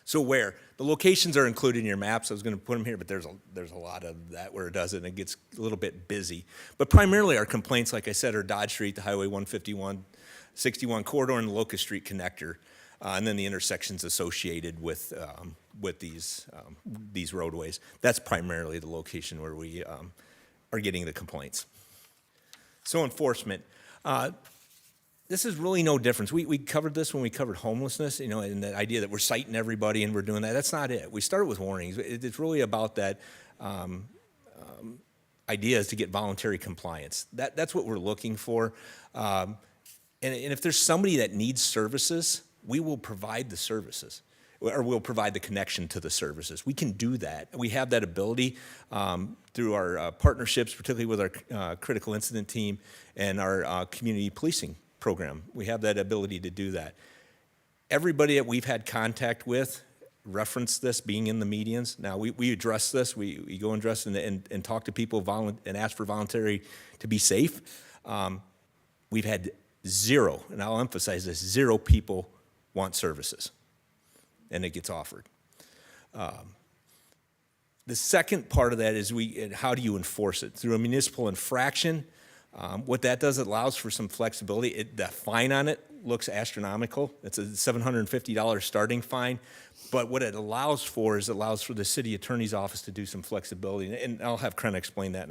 So where? The locations are included in your maps. I was going to put them here, but there's a lot of that where it does it, and it gets a little bit busy. But primarily our complaints, like I said, are Dodge Street, the Highway 151, 61 corridor, and the Locust Street connector, and then the intersections associated with these roadways. That's primarily the location where we are getting the complaints. So enforcement. This is really no difference. We covered this when we covered homelessness, and the idea that we're citing everybody and we're doing that. That's not it. We started with warnings. It's really about that idea is to get voluntary compliance. That's what we're looking for. And if there's somebody that needs services, we will provide the services, or we'll provide the connection to the services. We can do that. We have that ability through our partnerships, particularly with our critical incident team and our community policing program. We have that ability to do that. Everybody that we've had contact with referenced this being in the medians. Now, we address this. We go and address and talk to people and ask for voluntary to be safe. We've had zero, and I'll emphasize this, zero people want services, and it gets offered. The second part of that is how do you enforce it? Through a municipal infraction. What that does, it allows for some flexibility. The fine on it looks astronomical. It's a $750 starting fine. But what it allows for is the city attorney's office to do some flexibility. And I'll have Krenna explain that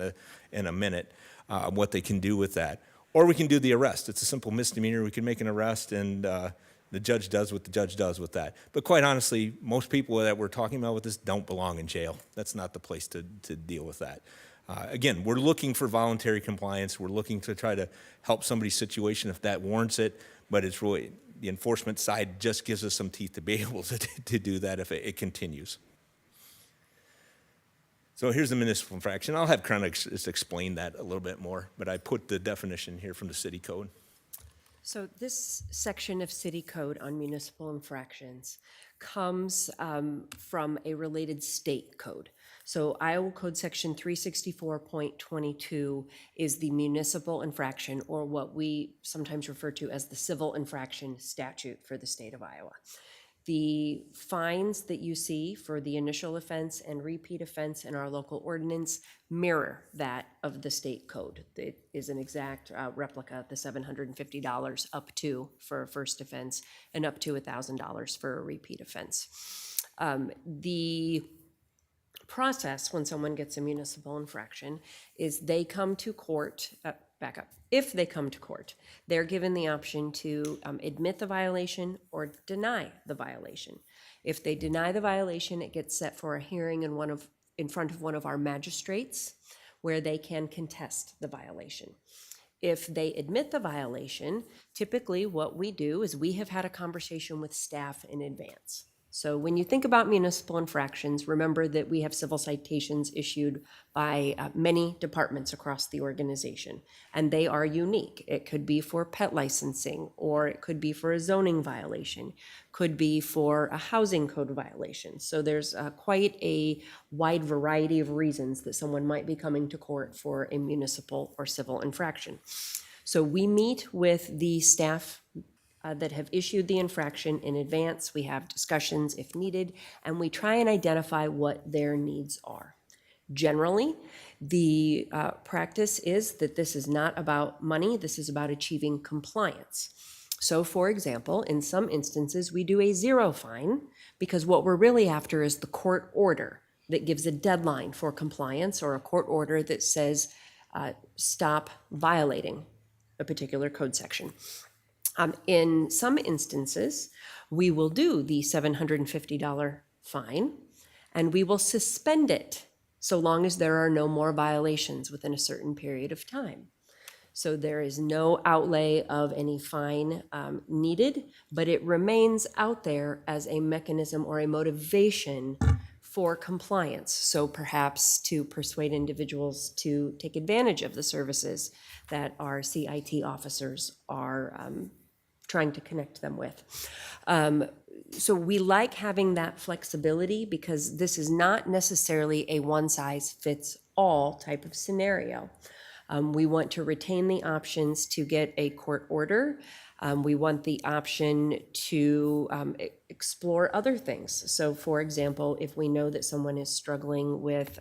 in a minute, what they can do with that. Or we can do the arrest. It's a simple misdemeanor. We can make an arrest, and the judge does what the judge does with that. But quite honestly, most people that we're talking about with this don't belong in jail. That's not the place to deal with that. Again, we're looking for voluntary compliance. We're looking to try to help somebody's situation if that warrants it, but it's really, the enforcement side just gives us some teeth to be able to do that if it continues. So here's the municipal infraction. I'll have Krenna just explain that a little bit more, but I put the definition here from the city code. So this section of city code on municipal infractions comes from a related state code. So Iowa Code Section 364.22 is the municipal infraction, or what we sometimes refer to as the civil infraction statute for the state of Iowa. The fines that you see for the initial offense and repeat offense in our local ordinance mirror that of the state code. It is an exact replica, the $750 up to for a first offense and up to $1,000 for a repeat offense. The process when someone gets a municipal infraction is they come to court, back up. If they come to court, they're given the option to admit the violation or deny the violation. If they deny the violation, it gets set for a hearing in front of one of our magistrates where they can contest the violation. If they admit the violation, typically what we do is we have had a conversation with staff in advance. So when you think about municipal infractions, remember that we have civil citations issued by many departments across the organization, and they are unique. It could be for pet licensing, or it could be for a zoning violation, could be for a housing code violation. So there's quite a wide variety of reasons that someone might be coming to court for a municipal or civil infraction. So we meet with the staff that have issued the infraction in advance. We have discussions if needed, and we try and identify what their needs are. Generally, the practice is that this is not about money, this is about achieving compliance. So for example, in some instances, we do a zero fine because what we're really after is the court order that gives a deadline for compliance, or a court order that says stop violating a particular code section. In some instances, we will do the $750 fine, and we will suspend it so long as there are no more violations within a certain period of time. So there is no outlay of any fine needed, but it remains out there as a mechanism or a motivation for compliance. So perhaps to persuade individuals to take advantage of the services that our CIT officers are trying to connect them with. So we like having that flexibility because this is not necessarily a one-size-fits-all type of scenario. We want to retain the options to get a court order. We want the option to explore other things. So for example, if we know that someone is struggling with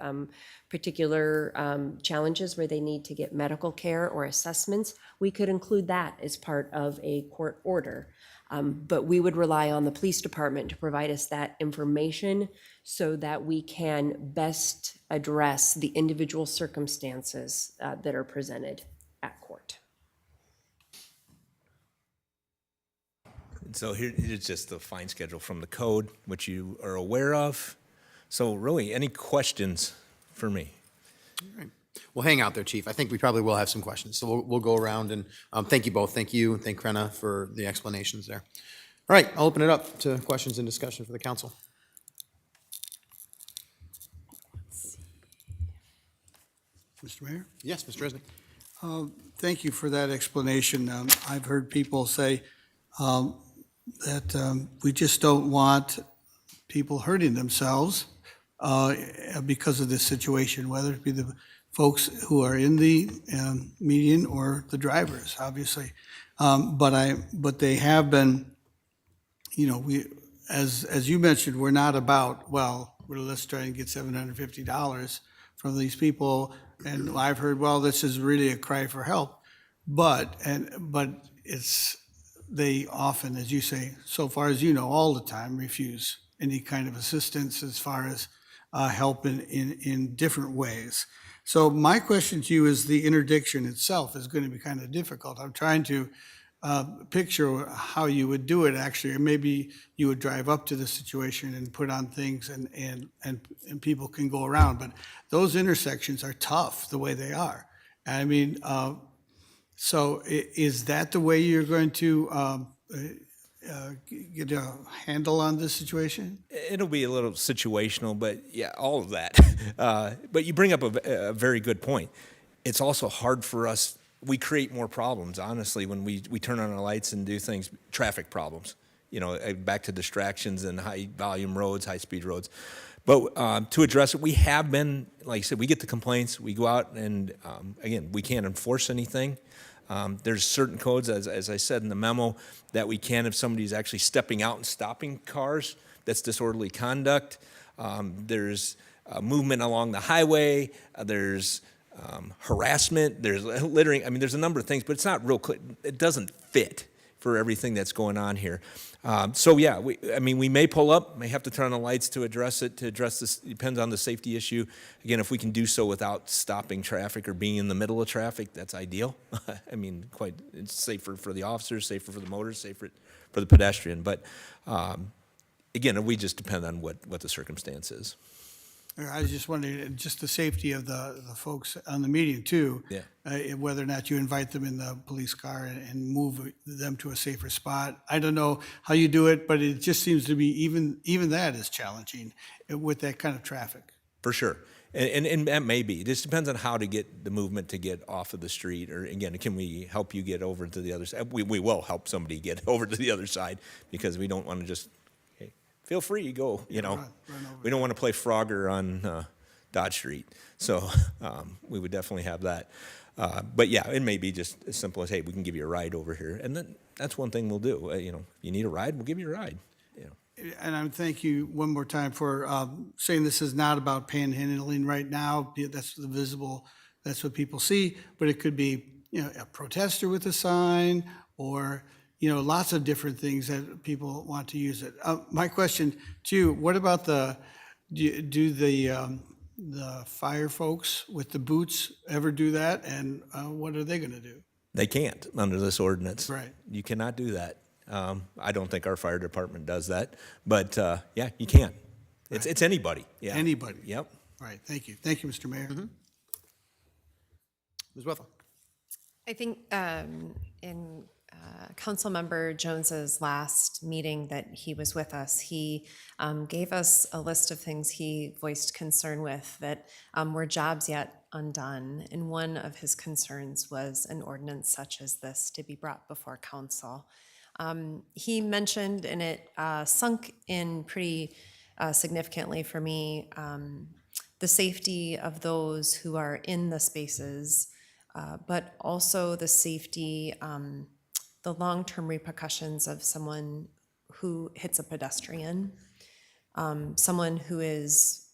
particular challenges where they need to get medical care or assessments, we could include that as part of a court order. But we would rely on the police department to provide us that information so that we can best address the individual circumstances that are presented at court. So here's just the fine schedule from the code, which you are aware of. So really, any questions for me? All right. Well, hang out there, Chief. I think we probably will have some questions. So we'll go around and thank you both. Thank you and thank Krenna for the explanations there. All right, I'll open it up to questions and discussion for the council. Mr. Mayor? Yes, Mr. Resnick. Thank you for that explanation. I've heard people say that we just don't want people hurting themselves because of this situation, whether it be the folks who are in the median or the drivers, obviously. But they have been, you know, as you mentioned, we're not about, well, let's try and get $750 from these people. And I've heard, well, this is really a cry for help. But they often, as you say, so far as you know, all the time refuse any kind of assistance as far as help in different ways. So my question to you is the interdiction itself is going to be kind of difficult. I'm trying to picture how you would do it actually, or maybe you would drive up to the situation and put on things and people can go around. But those intersections are tough the way they are. I mean, so is that the way you're going to get a handle on this situation? It'll be a little situational, but yeah, all of that. But you bring up a very good point. It's also hard for us. We create more problems, honestly, when we turn on our lights and do things, traffic problems, you know, back to distractions and high volume roads, high speed roads. But to address it, we have been, like I said, we get the complaints, we go out and, again, we can't enforce anything. There's certain codes, as I said in the memo, that we can if somebody's actually stepping out and stopping cars. That's disorderly conduct. There's movement along the highway. There's harassment. There's littering. I mean, there's a number of things, but it's not real clear. It doesn't fit for everything that's going on here. So yeah, we may pull up, may have to turn on the lights to address this, depends on the safety issue. Again, if we can do so without stopping traffic or being in the middle of traffic, that's ideal. I mean, it's safer for the officers, safer for the motors, safer for the pedestrian. But again, we just depend on what the circumstance is. I was just wondering, just the safety of the folks on the meeting too. Yeah. Whether or not you invite them in the police car and move them to a safer spot. I don't know how you do it, but it just seems to be even that is challenging with that kind of traffic. For sure. And that may be. It just depends on how to get the movement to get off of the street. Or again, can we help you get over to the other side? We will help somebody get over to the other side because we don't want to just, hey, feel free, go, you know. Run over. We don't want to play Frogger on Dodge Street. So we would definitely have that. But yeah, it may be just as simple as, hey, we can give you a ride over here. And then that's one thing we'll do. You know, if you need a ride, we'll give you a ride. You know. And I thank you one more time for saying this is not about panhandling right now. That's the visible, that's what people see. But it could be, you know, a protester with a sign or, you know, lots of different things that people want to use it. My question to you, what about do the fire folks with the boots ever do that? And what are they going to do? They can't under this ordinance. Right. You cannot do that. I don't think our fire department does that, but yeah, you can. It's anybody. Yeah. Anybody. Yep. All right. Thank you. Thank you, Mr. Mayor. Ms. Wethel. I think in Councilmember Jones's last meeting that he was with us, he gave us a list of things he voiced concern with that were jobs yet undone. And one of his concerns was an ordinance such as this to be brought before council. He mentioned, and it sunk in pretty significantly for me, the safety of those who are in the spaces, but also the safety, the long-term repercussions of someone who hits a pedestrian, someone who is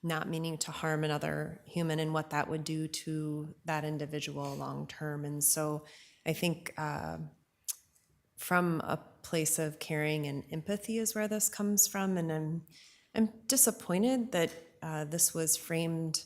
not meaning to harm another human, and what that would do to that individual long-term. And so I think from a place of caring and empathy is where this comes from, and I'm disappointed that this was framed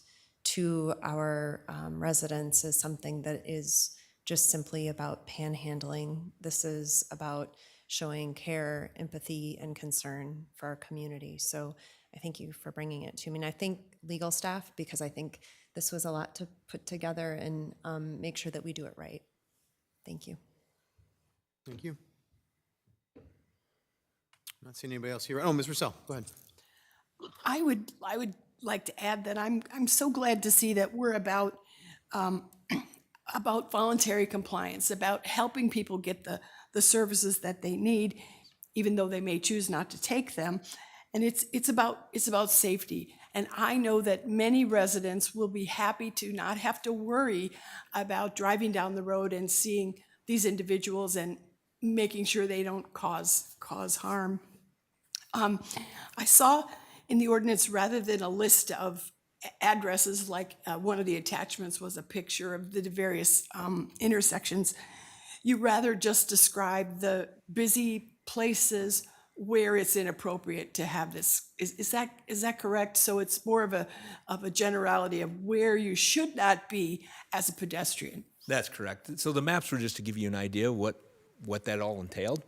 to our residents as something that is just simply about panhandling. This is about showing care, empathy, and concern for our community. So I thank you for bringing it to me. And I thank legal staff because I think this was a lot to put together and make sure that we do it right. Thank you. Thank you. Not seeing anybody else here. Oh, Ms. Russell, go ahead. I would like to add that I'm so glad to see that we're about voluntary compliance, about helping people get the services that they need, even though they may choose not to take them. And it's about safety. And I know that many residents will be happy to not have to worry about driving down the road and seeing these individuals and making sure they don't cause harm. I saw in the ordinance, rather than a list of addresses, like one of the attachments was a picture of the various intersections, you rather just describe the busy places where it's inappropriate to have this. Is that correct? So it's more of a generality of where you should not be as a pedestrian. That's correct. So the maps were just to give you an idea what that all entailed.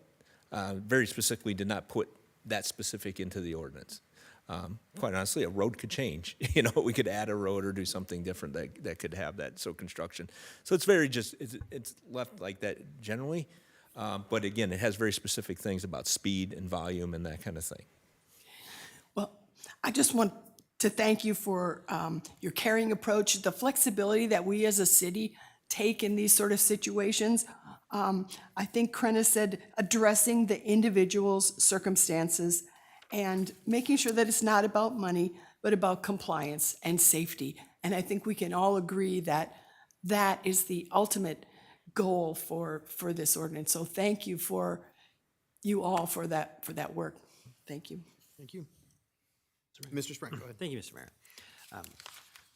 Very specifically did not put that specific into the ordinance. Quite honestly, a road could change. You know, we could add a road or do something different that could have that. So construction. So it's very it's left like that generally. But again, it has very specific things about speed and volume and that kind of thing. Well, I just want to thank you for your caring approach, the flexibility that we as a city take in these sort of situations. I think Krenna said addressing the individual's circumstances and making sure that it's not about money, but about compliance and safety. And I think we can all agree that that is the ultimate goal for this ordinance. So thank you for you all for that work. Thank you. Thank you. Mr. Sprang, go ahead. Thank you, Mr. Mayor. I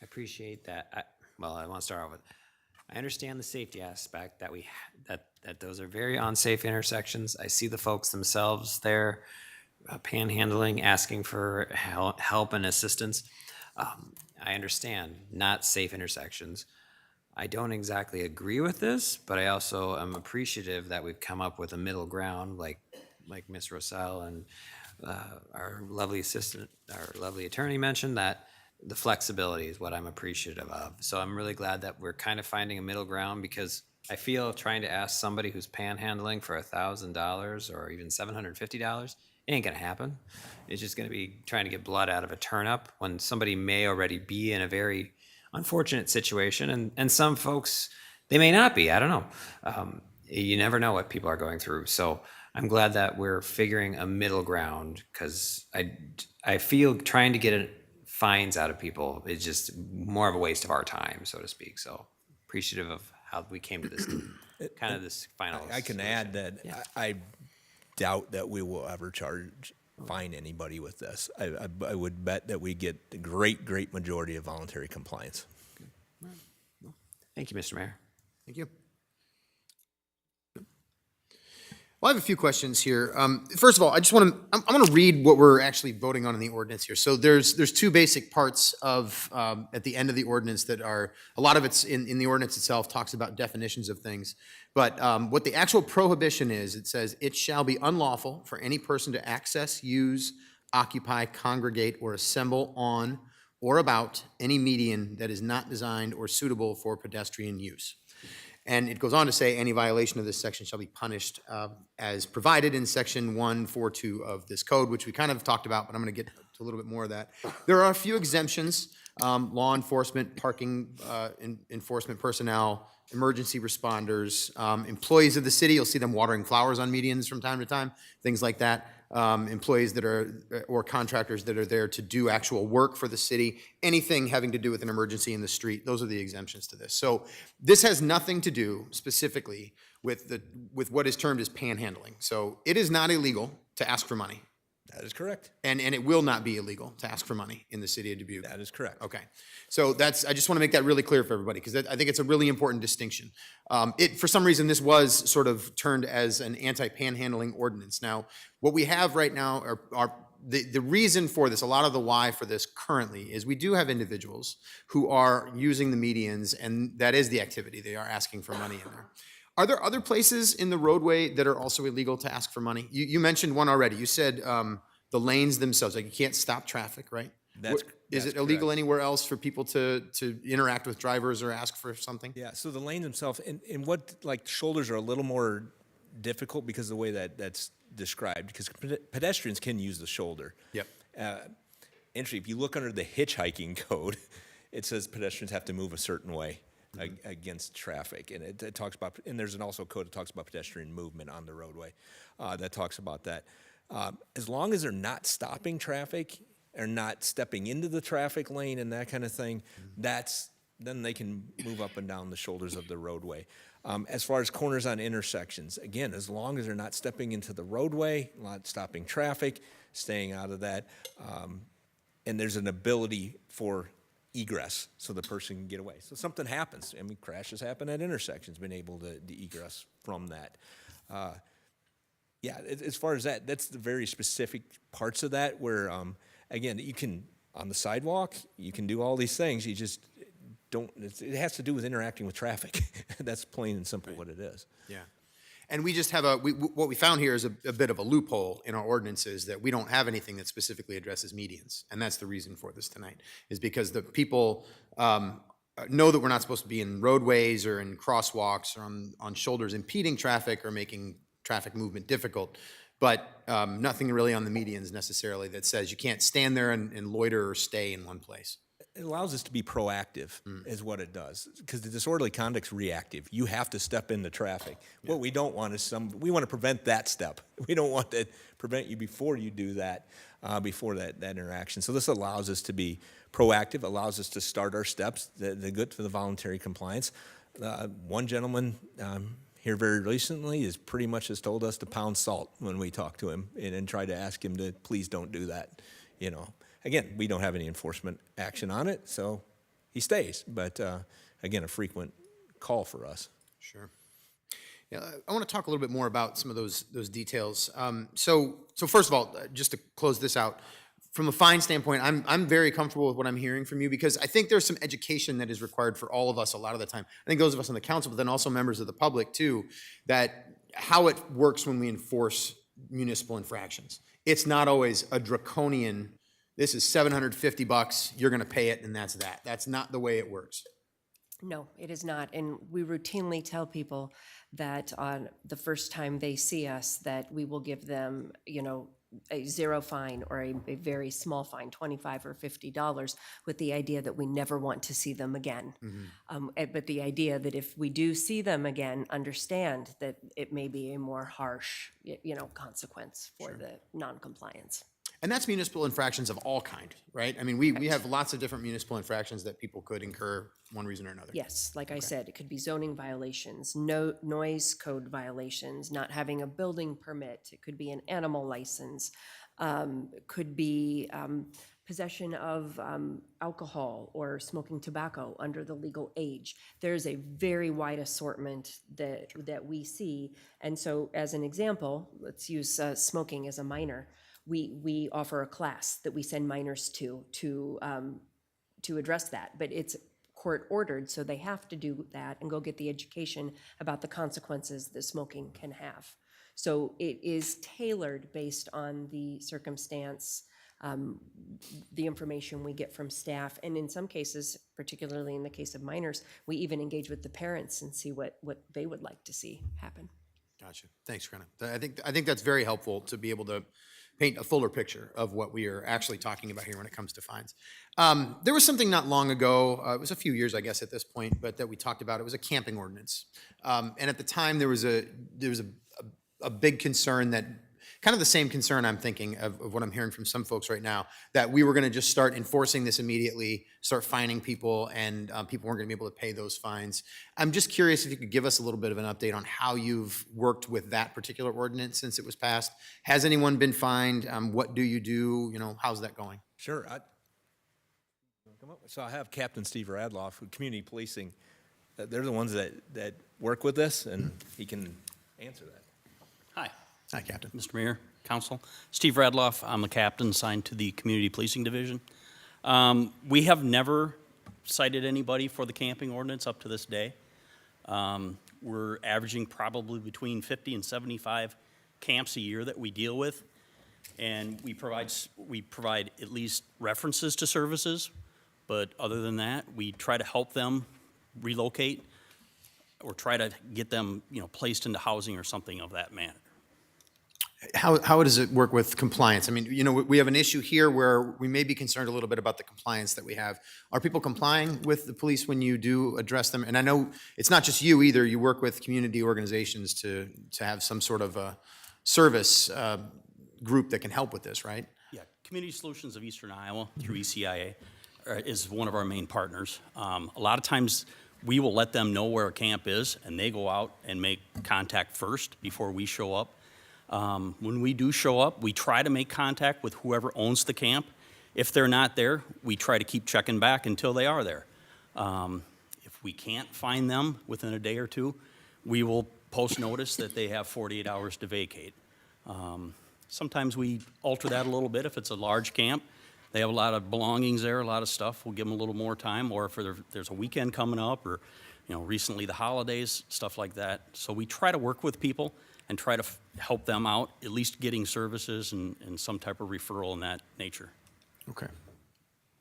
appreciate that. I want to start off with, I understand the safety aspect that that those are very unsafe intersections. I see the folks themselves there panhandling, asking for help and assistance. I understand not safe intersections. I don't exactly agree with this, but I also am appreciative that we've come up with a middle ground, like Ms. Rosell and our lovely assistant, our lovely attorney mentioned, that the flexibility is what I'm appreciative of. So I'm really glad that we're kind of finding a middle ground, because I feel trying to ask somebody who's panhandling for $1,000 or even $750, it ain't gonna happen. It's just gonna be trying to get blood out of a turnip when somebody may already be in a very unfortunate situation, and some folks, they may not be. I don't know. You never know what people are going through. So I'm glad that we're figuring a middle ground, because I feel trying to get fines out of people is just more of a waste of our time, so to speak. So appreciative of how we came to this kind of this final. I can add that I doubt that we will ever fine anybody with this. I would bet that we get the great majority of voluntary compliance. Thank you, Mr. Mayor. Thank you. Well, I have a few questions here. First of all, I'm going to read what we're actually voting on in the ordinance here. So there's two basic parts of, at the end of the ordinance that are, a lot of it's in the ordinance itself talks about definitions of things. But what the actual prohibition is, it says, it shall be unlawful for any person to access, use, occupy, congregate, or assemble on or about any median that is not designed or suitable for pedestrian use. And it goes on to say any violation of this section shall be punished as provided in section 142 of this code, which we kind of talked about, but I'm going to get to a little bit more of that. There are a few exemptions: law enforcement, parking enforcement personnel, emergency responders, employees of the city. You'll see them watering flowers on medians from time to time, things like that. Employees that are, or contractors that are there to do actual work for the city, anything having to do with an emergency in the street, those are the exemptions to this. So this has nothing to do specifically with what is termed as panhandling. So it is not illegal to ask for money. That is correct. And it will not be illegal to ask for money in the city of Dubuque. That is correct. Okay. So I just want to make that really clear for everybody, because I think it's a really important distinction. For some reason, this was sort of turned as an anti-panhandling ordinance. Now, what we have right now are the reason for this, a lot of the why for this currently, is we do have individuals who are using the medians, and that is the activity. They are asking for money in there. Are there other places in the roadway that are also illegal to ask for money? You mentioned one already. You said the lanes themselves, like you can't stop traffic, right? Is it illegal correct. anywhere else for people to interact with drivers or ask for something? Yeah, so the lanes themselves, and what, like, shoulders are a little more difficult because of the way that's described, because pedestrians can use the shoulder. Yep. Actually, if you look under the hitchhiking code, it says pedestrians have to move a certain way against traffic, and it talks about, and there's also a code that talks about pedestrian movement on the roadway that talks about that. As long as they're not stopping traffic or not stepping into the traffic lane and that kind of thing, then they can move up and down the shoulders of the roadway. As far as corners on intersections, again, as long as they're not stepping into the roadway, not stopping traffic, staying out of that, and there's an ability for egress so the person can get away. So something happens. I mean, crashes happen at intersections, been able to egress from that. Yeah, as far as that, that's the very specific parts of that where, again, you can, on the sidewalk, you can do all these things. You just don't, it has to do with interacting with traffic. That's plain and simple what it is. Yeah. And we just have what we found here is a bit of a loophole in our ordinances, that we don't have anything that specifically addresses medians. And that's the reason for this tonight, is because the people know that we're not supposed to be in roadways or in crosswalks or on shoulders impeding traffic or making traffic movement difficult, but nothing really on the medians necessarily that says you can't stand there and loiter or stay in one place. It allows us to be proactive, is what it does, because the disorderly conduct's reactive. You have to step into traffic. Yeah. What we don't want is we want to prevent that step. We don't want to prevent you before you do that, before that interaction. So this allows us to be proactive, allows us to start our steps, the good for the voluntary compliance. One gentleman here very recently is pretty much has told us to pound salt when we talk to him and try to ask him to please don't do that, you know. Again, we don't have any enforcement action on it, so he stays. But again, a frequent call for us. Sure. Yeah, I want to talk a little bit more about some of those details. So first of all, just to close this out, from a fine standpoint, I'm very comfortable with what I'm hearing from you because I think there's some education that is required for all of us a lot of the time. I think those of us on the council, but then also members of the public too, that how it works when we enforce municipal infractions. It's not always a draconian, this is $750, you're going to pay it, and that's that. That's not the way it works. No, it is not. And we routinely tell people that on the first time they see us, that we will give them, a zero fine or a very small fine, $25 or $50, with the idea that we never want to see them again. But the idea that if we do see them again, understand that it may be a more harsh, consequence for the non-compliance. And that's municipal infractions of all kind, right? I mean, we have lots of different municipal infractions that people could incur one reason or another. Yes, like I said, it could be zoning violations, no noise code violations, not having a building permit. It could be an animal license. It could be possession of alcohol or smoking tobacco under the legal age. There's a very wide assortment that we see. And so as an example, let's use smoking as a minor. We offer a class that we send minors to address that, but it's court ordered, so they have to do that and go get the education about the consequences that smoking can have. So it is tailored based on the circumstance, the information we get from staff, and in some cases, particularly in the case of minors, we even engage with the parents and see what they would like to see happen. Gotcha. Thanks, Greta. I think that's very helpful to be able to paint a fuller picture of what we are actually talking about here when it comes to fines. There was something not long ago, it was a few years, I guess, at this point, but that we talked about. It was a camping ordinance. And at the time, there was a big concern that, kind of the same concern I'm thinking of what I'm hearing from some folks right now, that we were going to just start enforcing this immediately, start fining people, and people weren't going to be able to pay those fines. I'm just curious if you could give us a little bit of an update on how you've worked with that particular ordinance since it was passed. Has anyone been fined? What do you do? How's that going? Sure. So I have Captain Steve Radloff, with Community Policing. They're the ones that work with this, and he can answer that. Hi. Hi, Captain. Mr. Mayor, Council. Steve Radloff, I'm a captain assigned to the Community Policing Division. We have never cited anybody for the camping ordinance up to this day. We're averaging probably between 50 and 75 camps a year that we deal with. And we provide at least references to services, but other than that, we try to help them relocate or try to get them, placed into housing or something of that manner. How does it work with compliance? I mean, we have an issue here where we may be concerned a little bit about the compliance that we have. Are people complying with the police when you do address them? And I know it's not just you either. You work with community organizations to have some sort of a service group that can help with this, right? Yeah, Community Solutions of Eastern Iowa through ECIA is one of our main partners. A lot of times we will let them know where a camp is and they go out and make contact first before we show up. When we do show up, we try to make contact with whoever owns the camp. If they're not there, we try to keep checking back until they are there. If we can't find them within a day or two, we will post notice that they have 48 hours to vacate. Sometimes we alter that a little bit. If it's a large camp, they have a lot of belongings there, a lot of stuff, we'll give them a little more time. Or if there's a weekend coming up or recently the holidays, stuff like that. So we try to work with people and try to help them out, at least getting services and some type of referral in that nature. Okay.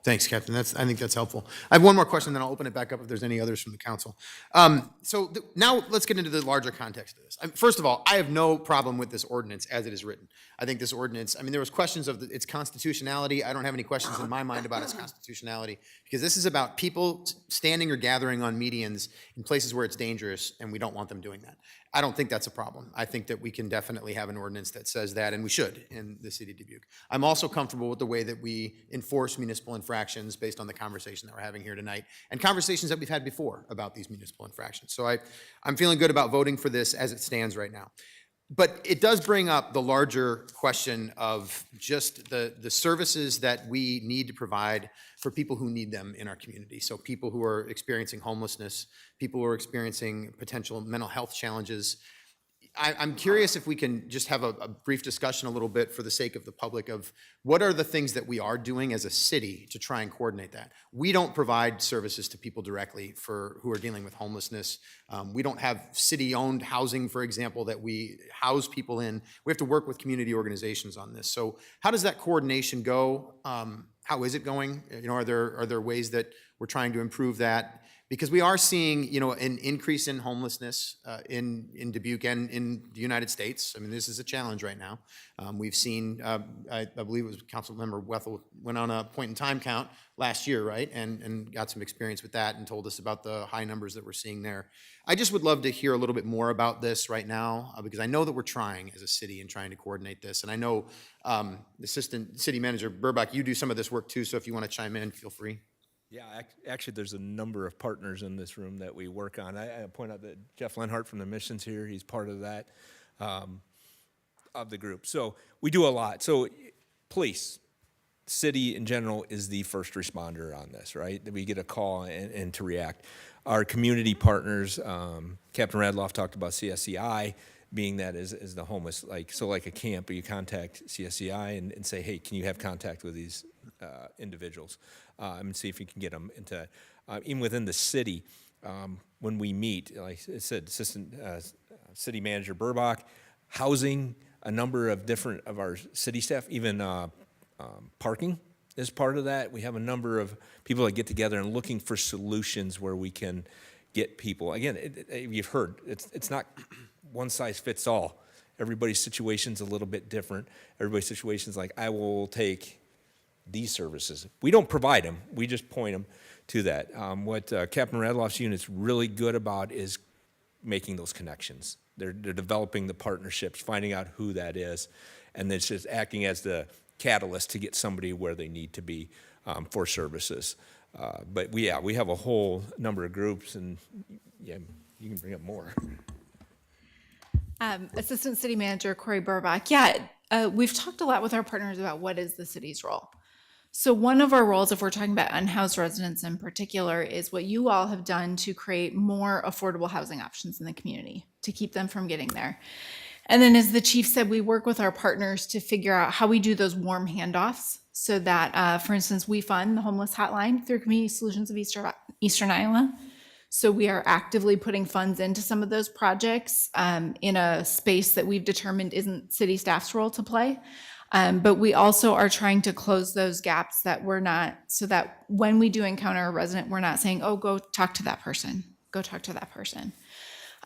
Thanks, Captain. I think that's helpful. I have one more question, then I'll open it back up if there's any others from the council. Now let's get into the larger context of this. First of all, I have no problem with this ordinance as it is written. I think this ordinance, there was questions of its constitutionality. I don't have any questions in my mind about its constitutionality because this is about people standing or gathering on medians in places where it's dangerous, and we don't want them doing that. I don't think that's a problem. I think that we can definitely have an ordinance that says that, and we should in the city of Dubuque. I'm also comfortable with the way that we enforce municipal infractions based on the conversation that we're having here tonight and conversations that we've had before about these municipal infractions. So I'm feeling good about voting for this as it stands right now. But it does bring up the larger question of just the services that we need to provide for people who need them in our community. So people who are experiencing homelessness, people who are experiencing potential mental health challenges, I'm curious if we can just have a brief discussion a little bit for the sake of the public of what are the things that we are doing as a city to try and coordinate that. We don't provide services to people directly who are dealing with homelessness. We don't have city-owned housing, for example, that we house people in. We have to work with community organizations on this. So how does that coordination go? How is it going? Are there ways that we're trying to improve that? Because we are seeing, an increase in homelessness in Dubuque and in the United States. I mean, this is a challenge right now. We've seen, I believe it was Councilmember Wethel went on a point-in-time count last year, right, and got some experience with that and told us about the high numbers that we're seeing there. I just would love to hear a little bit more about this right now because I know that we're trying as a city and trying to coordinate this. And I know Assistant City Manager Burbach, you do some of this work too, so if you want to chime in, feel free. Yeah, actually, there's a number of partners in this room that we work on. I point out that Jeff Lenhart from the Missions here, he's part of that, of the group. So we do a lot. So police, city in general is the first responder on this, right? We get a call and to react. Our community partners, Captain Radloff talked about CSCI, being that is the homeless, like a camp, you contact CSCI and say, hey, can you have contact with these individuals and see if you can get them into, even within the city, when we meet, like I said, Assistant City Manager Burbach, housing, a number of different of our city staff, even parking is part of that. We have a number of people that get together and looking for solutions where we can get people. Again, you've heard, it's not one size fits all. Everybody's situation's a little bit different. Everybody's situation's like, I will take these services. We don't provide them. We just point them to that. What Captain Radloff's unit's really good about is making those connections. They're developing the partnerships, finding out who that is, and it's just acting as the catalyst to get somebody where they need to be for services. But we have a whole number of groups, and yeah, you can bring up more. Assistant City Manager Corey Burbach. Yeah, we've talked a lot with our partners about what is the city's role. So one of our roles, if we're talking about unhoused residents in particular, is what you all have done to create more affordable housing options in the community to keep them from getting there. And then, as the chief said, we work with our partners to figure out how we do those warm handoffs so that, for instance, we fund the homeless hotline through Community Solutions of Eastern Iowa. So we are actively putting funds into some of those projects in a space that we've determined isn't city staff's role to play. But we also are trying to close those gaps that we're not, so that when we do encounter a resident, we're not saying, oh, go talk to that person, go talk to that person.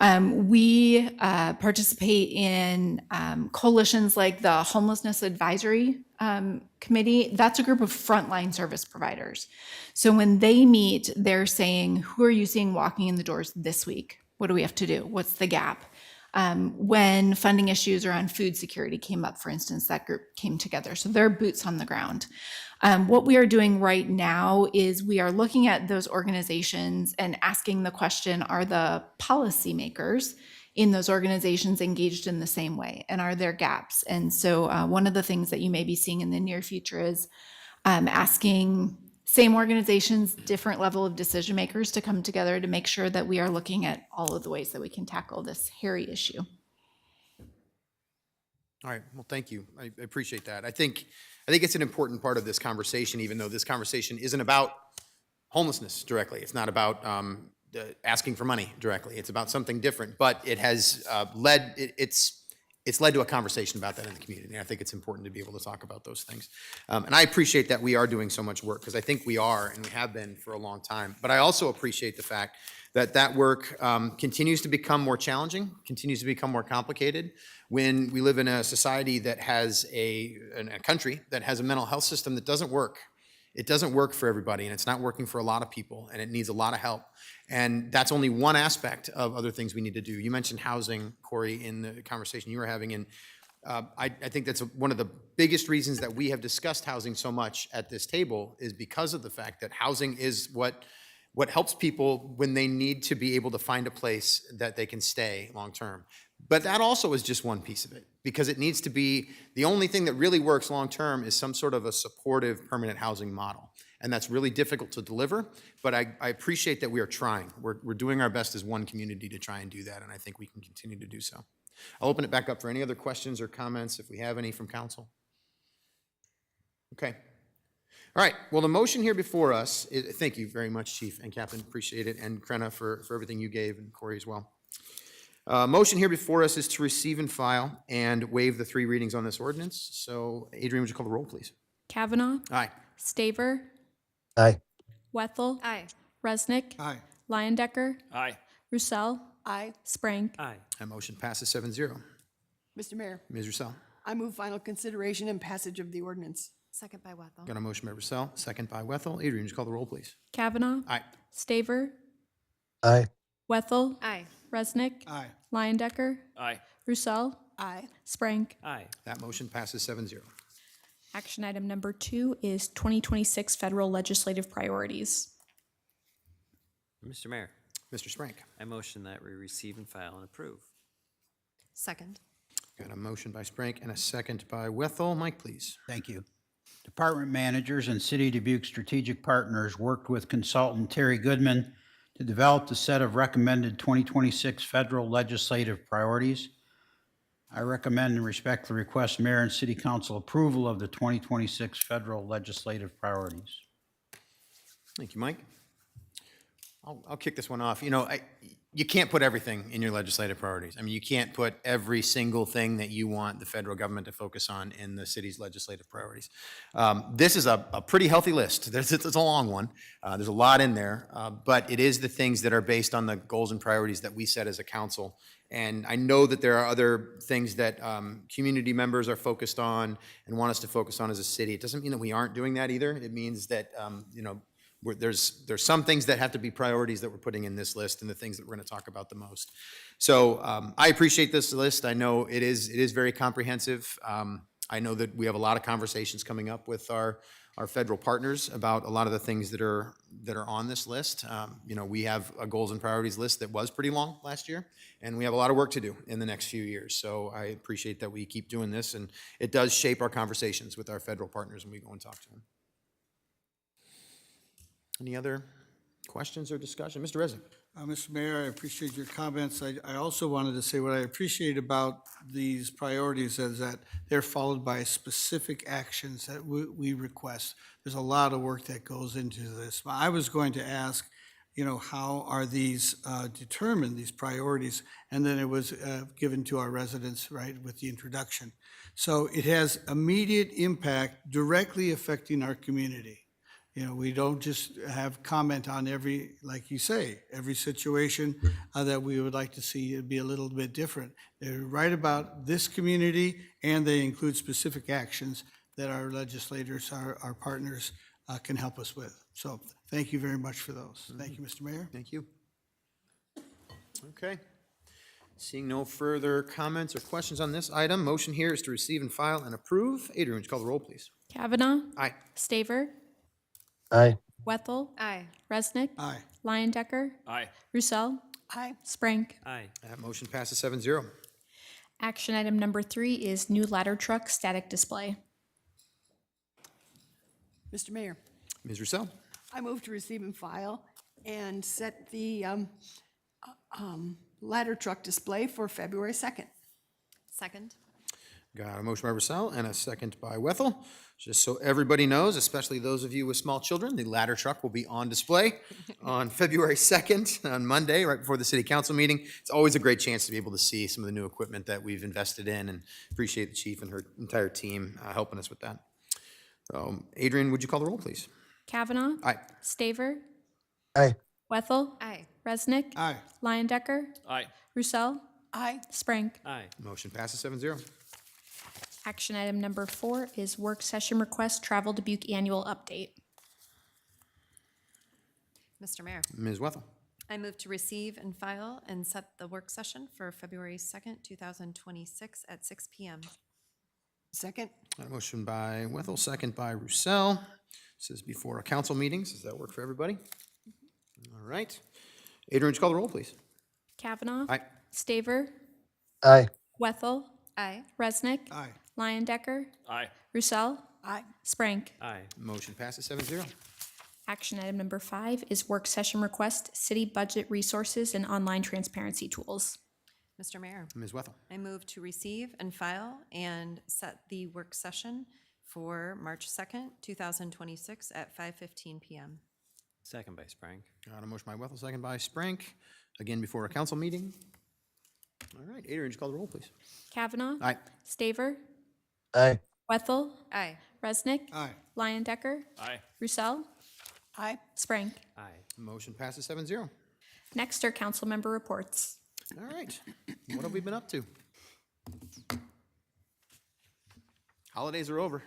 We participate in coalitions like the Homelessness Advisory Committee. That's a group of frontline service providers. So when they meet, they're saying, who are you seeing walking in the doors this week? What do we have to do? What's the gap? When funding issues around food security came up, for instance, that group came together. So they're boots on the ground. What we are doing right now is we are looking at those organizations and asking the question, are the policymakers in those organizations engaged in the same way? And are there gaps? And so one of the things that you may be seeing in the near future is asking same organizations, different level of decision makers to come together to make sure that we are looking at all of the ways that we can tackle this hairy issue. All right, well, thank you. I appreciate that. I think it's an important part of this conversation, even though this conversation isn't about homelessness directly. It's not about asking for money directly. It's about something different, but it has it's led to a conversation about that in the community. And I think it's important to be able to talk about those things. And I appreciate that we are doing so much work, because I think we are, and we have been for a long time. But I also appreciate the fact that that work continues to become more challenging, continues to become more complicated when we live in a society that has in a country that has a mental health system that doesn't work. It doesn't work for everybody, and it's not working for a lot of people, and it needs a lot of help. And that's only one aspect of other things we need to do. You mentioned housing, Corey, in the conversation you were having, and I think that's one of the biggest reasons that we have discussed housing so much at this table, is because of the fact that housing is what helps people when they need to be able to find a place that they can stay long term. But that also is just one piece of it, because it needs to be, the only thing that really works long term is some sort of a supportive permanent housing model. And that's really difficult to deliver, but I appreciate that we are trying. We're doing our best as one community to try and do that, and I think we can continue to do so. I'll open it back up for any other questions or comments if we have any from council. Okay. All right, well, the motion here before us, thank you very much, Chief and Captain, appreciate it, and Krenna for everything you gave, and Corey as well. Motion here before us is to receive and file and waive the 3 readings on this ordinance. So, Adrian, would you call the roll, please? Kavanaugh. Aye. Staver. Aye. Wethel. Aye. Resnick. Aye. Leyendecker. Aye. Roussel. Aye. Sprank. Aye. That motion passes 7-0. Mr. Mayor, Ms. Roussel. I move final consideration and passage of the ordinance. Second by Wethel. Got a motion by Roussel, second by Wethel. Adrian, would you call the roll, please? Kavanaugh. Aye. Staver. Aye. Wethel. Aye. Resnick. Aye. Leyendecker. Aye. Roussel. Aye. Sprank. Aye. That motion passes 7-0. Action item number 2 is 2026 federal legislative priorities. Mr. Mayor, Mr. Sprank. I motion that we receive and file and approve. Second. Got a motion by Sprank and a second by Wethel. Mike, please. Thank you. Department managers and City of Dubuque strategic partners worked with consultant Terry Goodman to develop the set of recommended 2026 federal legislative priorities. I recommend and respectfully request Mayor and City Council approval of the 2026 federal legislative priorities. Thank you, Mike. I'll kick this one off. You know, you can't put everything in your legislative priorities. I mean, you can't put every single thing that you want the federal government to focus on in the city's legislative priorities. This is a pretty healthy list. It's a long one. There's a lot in there, but it is the things that are based on the goals and priorities that we set as a council. And I know that there are other things that community members are focused on and want us to focus on as a city. It doesn't mean that we aren't doing that either. It means that, you know, there's some things that have to be priorities that we're putting in this list and the things that we're going to talk about the most. So I appreciate this list. I know it is very comprehensive. I know that we have a lot of conversations coming up with our federal partners about a lot of the things that are on this list. You know, we have a goals and priorities list that was pretty long last year, and we have a lot of work to do in the next few years. So I appreciate that we keep doing this, and it does shape our conversations with our federal partners when we go and talk to them. Any other questions or discussion? Mr. Resnick. Mr. Mayor, I appreciate your comments. I also wanted to say what I appreciate about these priorities is that they're followed by specific actions that we request. There's a lot of work that goes into this. I was going to ask, you know, how are these determined, these priorities? And then it was given to our residents, right, with the introduction. So it has immediate impact directly affecting our community. You know, we don't just have comment on every, like you say, every situation that we would like to see it be a little bit different. They're right about this community, and they include specific actions that our legislators, our partners can help us with. So thank you very much for those. Thank you, Mr. Mayor. Thank you. Okay. Seeing no further comments or questions on this item, motion here is to receive and file and approve. Adrian, would you call the roll, please? Kavanaugh. Aye. Staver. Aye. Wethel. Aye. Resnick. Aye. Leyendecker. Aye. Roussel. Aye. Sprank. Aye. That motion passes 7-0. Action item number 3 is new ladder truck static display. Mr. Mayor, Ms. Roussel. I move to receive and file and set the ladder truck display for February 2nd. Second. Got a motion by Roussel and a second by Wethel. Just so everybody knows, especially those of you with small children, the ladder truck will be on display on February 2nd, on Monday, right before the city council meeting. It's always a great chance to be able to see some of the new equipment that we've invested in, and appreciate the chief and her entire team helping us with that. Adrian, would you call the roll, please? Kavanaugh. Aye. Staver. Aye. Wethel. Aye. Resnick. Aye. Leyendecker. Aye. Roussel. Aye. Sprank. Aye. Motion passes 7-0. Action item number 4 is work session request Travel Dubuque annual update. Mr. Mayor, Ms. Wethel. I move to receive and file and set the work session for February 2nd, 2026 at 6 p.m. Second. Got a motion by Wethel, second by Roussel. This is before our council meetings. Does that work for everybody? All right. Adrian, would you call the roll, please? Kavanaugh. Aye. Staver. Aye. Wethel. Aye. Resnick. Aye. Leyendecker. Aye. Roussel. Aye. Sprank. Aye. Motion passes 7-0. Action item number 5 is work session request city budget resources and online transparency tools. Mr. Mayor, Ms. Wethel. I move to receive and file and set the work session for March 2nd, 2026 at 5:15 PM. Second by Sprang. Got a motion by Wethel, second by Sprank. Again, before a council meeting. All right, Adrian, would you call the roll, please? Kavanaugh. Aye. Staver. Aye. Wethel. Aye. Resnick. Aye. Lyon Decker. Aye. Roussel. Aye. Sprank. Aye. Motion passes 7-0. Next are council member reports. All right, what have we been up to? Holidays are over.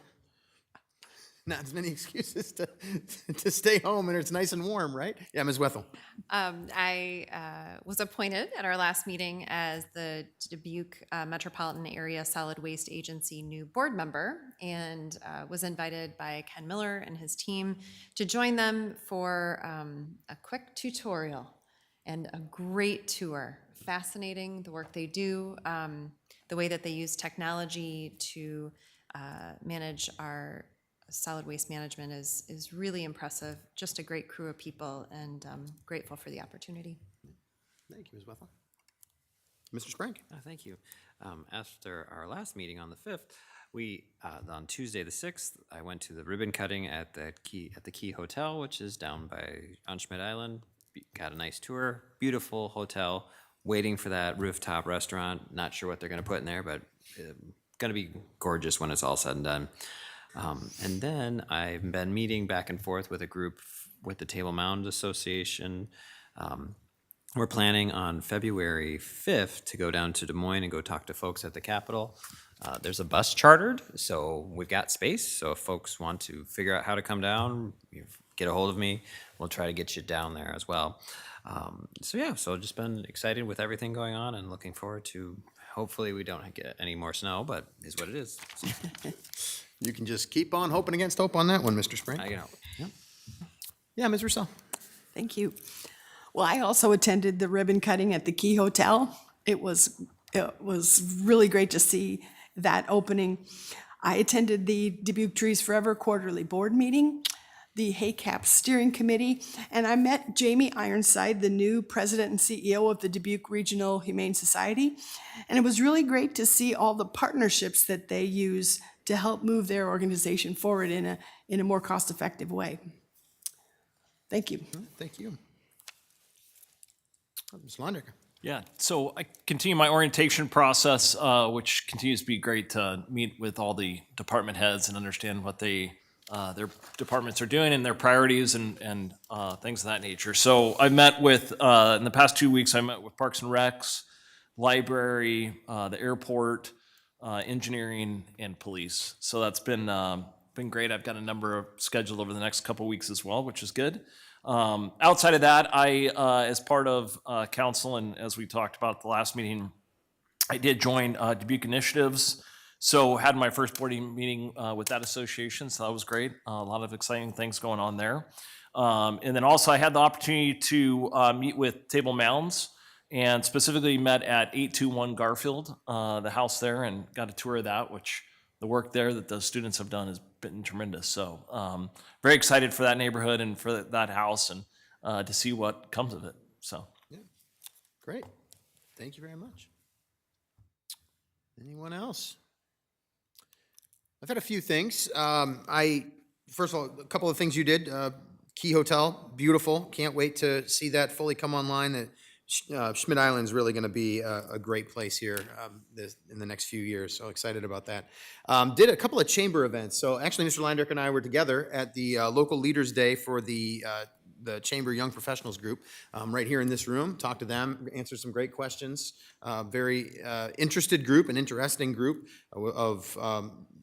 Not as many excuses to stay home and it's nice and warm, right? Yeah, Ms. Wethel. I was appointed at our last meeting as the Dubuque Metropolitan Area Solid Waste Agency new board member and was invited by Ken Miller and his team to join them for a quick tutorial and a great tour. Fascinating, the work they do, the way that they use technology to manage our solid waste management is really impressive. Just a great crew of people, and grateful for the opportunity. Thank you, Ms. Wethel. Mr. Sprank. Thank you. After our last meeting on the 5th, we on Tuesday the 6th, I went to the ribbon cutting at the Key Hotel, which is down on Schmidt Island. Got a nice tour, beautiful hotel. Waiting for that rooftop restaurant. Not sure what they're going to put in there, but going to be gorgeous when it's all said and done. And then I've been meeting back and forth with a group with the Table Mound Association. We're planning on February 5th to go down to Des Moines and go talk to folks at the Capitol. There's a bus chartered, so we've got space. So if folks want to figure out how to come down, get a hold of me. We'll try to get you down there as well. So just been excited with everything going on and looking forward to, hopefully we don't get any more snow, but is what it is. You can just keep on hoping against hope on that one, Mr. Sprank. I can hope. Yep. Yeah, Ms. Roussel. Thank you. Well, I also attended the ribbon cutting at the Key Hotel. It was really great to see that opening. I attended the Dubuque Trees Forever quarterly board meeting, the HACAP steering committee, and I met Jamie Ironside, the new president and CEO of the Dubuque Regional Humane Society. And it was really great to see all the partnerships that they use to help move their organization forward in a more cost-effective way. Thank you. Thank you. Ms. Londecker. Yeah, so I continue my orientation process, which continues to be great to meet with all the department heads and understand what their departments are doing and their priorities and things of that nature. So I met with, in the past 2 weeks, I met with Parks and Recs, library, the airport, engineering, and police. So that's been great. I've got a number of scheduled over the next couple of weeks as well, which is good. Outside of that, I, as part of council, and as we talked about at the last meeting, I did join Dubuque Initiatives. So had my first board meeting with that association, so that was great. A lot of exciting things going on there. And then also I had the opportunity to meet with Table Mounds and specifically met at 821 Garfield, the house there, and got a tour of that, which the work there that the students have done has been tremendous. So very excited for that neighborhood and for that house and to see what comes of it. So yeah, great. Thank you very much. Anyone else? I've had a few things. First of all, a couple of things you did. Key Hotel, beautiful. Can't wait to see that fully come online. Schmidt Island is really going to be a great place here in the next few years. So excited about that. Did a couple of chamber events. So actually, Mr. Leindecker and I were together at the local Leaders Day for the Chamber Young Professionals Group right here in this room. Talked to them, answered some great questions. Very interested group, an interesting group of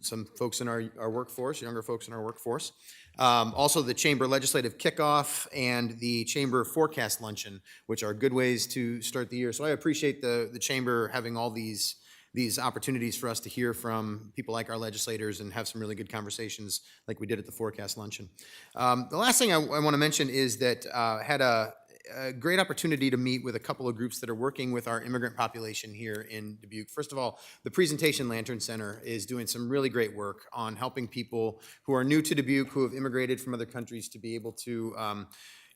some folks in our workforce, younger folks in our workforce. Also the Chamber Legislative Kickoff and the Chamber Forecast Luncheon, which are good ways to start the year. So I appreciate the Chamber having all these opportunities for us to hear from people like our legislators and have some really good conversations like we did at the Forecast Luncheon. The last thing I want to mention is that I had a great opportunity to meet with a couple of groups that are working with our immigrant population here in Dubuque. First of all, the Presentation Lantern Center is doing some really great work on helping people who are new to Dubuque, who have immigrated from other countries, to be able to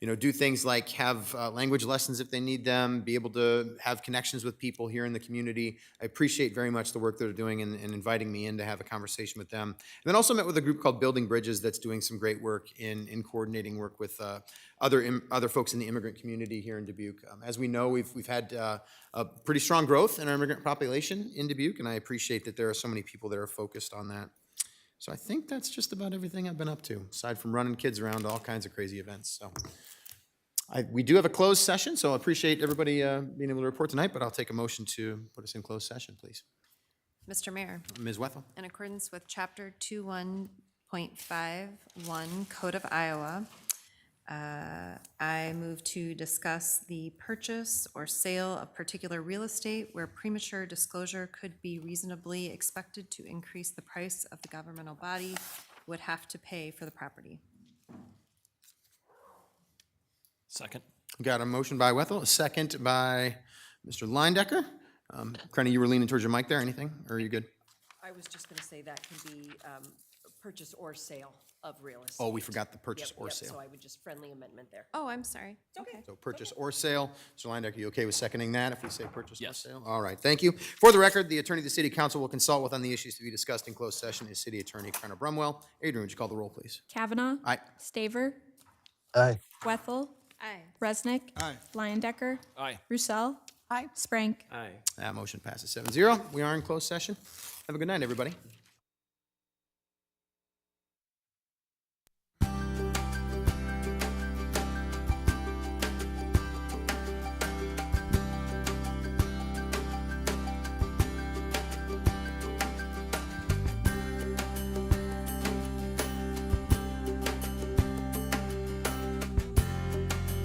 do things like have language lessons if they need them, be able to have connections with people here in the community. I appreciate very much the work they're doing and inviting me in to have a conversation with them. And then also met with a group called Building Bridges that's doing some great work in coordinating work with other folks in the immigrant community here in Dubuque. As we know, we've had a pretty strong growth in our immigrant population in Dubuque, and I appreciate that there are so many people that are focused on that. So I think that's just about everything I've been up to, aside from running kids around to all kinds of crazy events. So we do have a closed session, so I appreciate everybody being able to report tonight, but I'll take a motion to put us in closed session, please. Mr. Mayor, Ms. Wethel? in accordance with Chapter 21.51 Code of Iowa, I move to discuss the purchase or sale of particular real estate where premature disclosure could be reasonably expected to increase the price of the governmental body would have to pay for the property. Second. Got a motion by Wethel, a second by Mr. Leindecker. Krenny, you were leaning towards your mic there, anything, or are you good? I was just going to say that can be purchase or sale of real estate. Oh, we forgot the purchase or Yep, sale. so I would just friendly amendment there. Oh, I'm sorry. Okay. So purchase or sale. Mr. Leindecker, you okay with seconding that if we say purchase or Yes. sale? All right, thank you. For the record, the attorney of the city council will consult with on the issues to be discussed in closed session is city attorney Brenna Brumwell. Adrian, would you call the roll, please? Kavanaugh. Aye. Staver. Aye. Wethel. Aye. Resnick. Aye. Leyendecker. Aye. Roussel. Aye. Sprank. Aye. That motion passes 7-0. We are in closed session. Have a good night, everybody.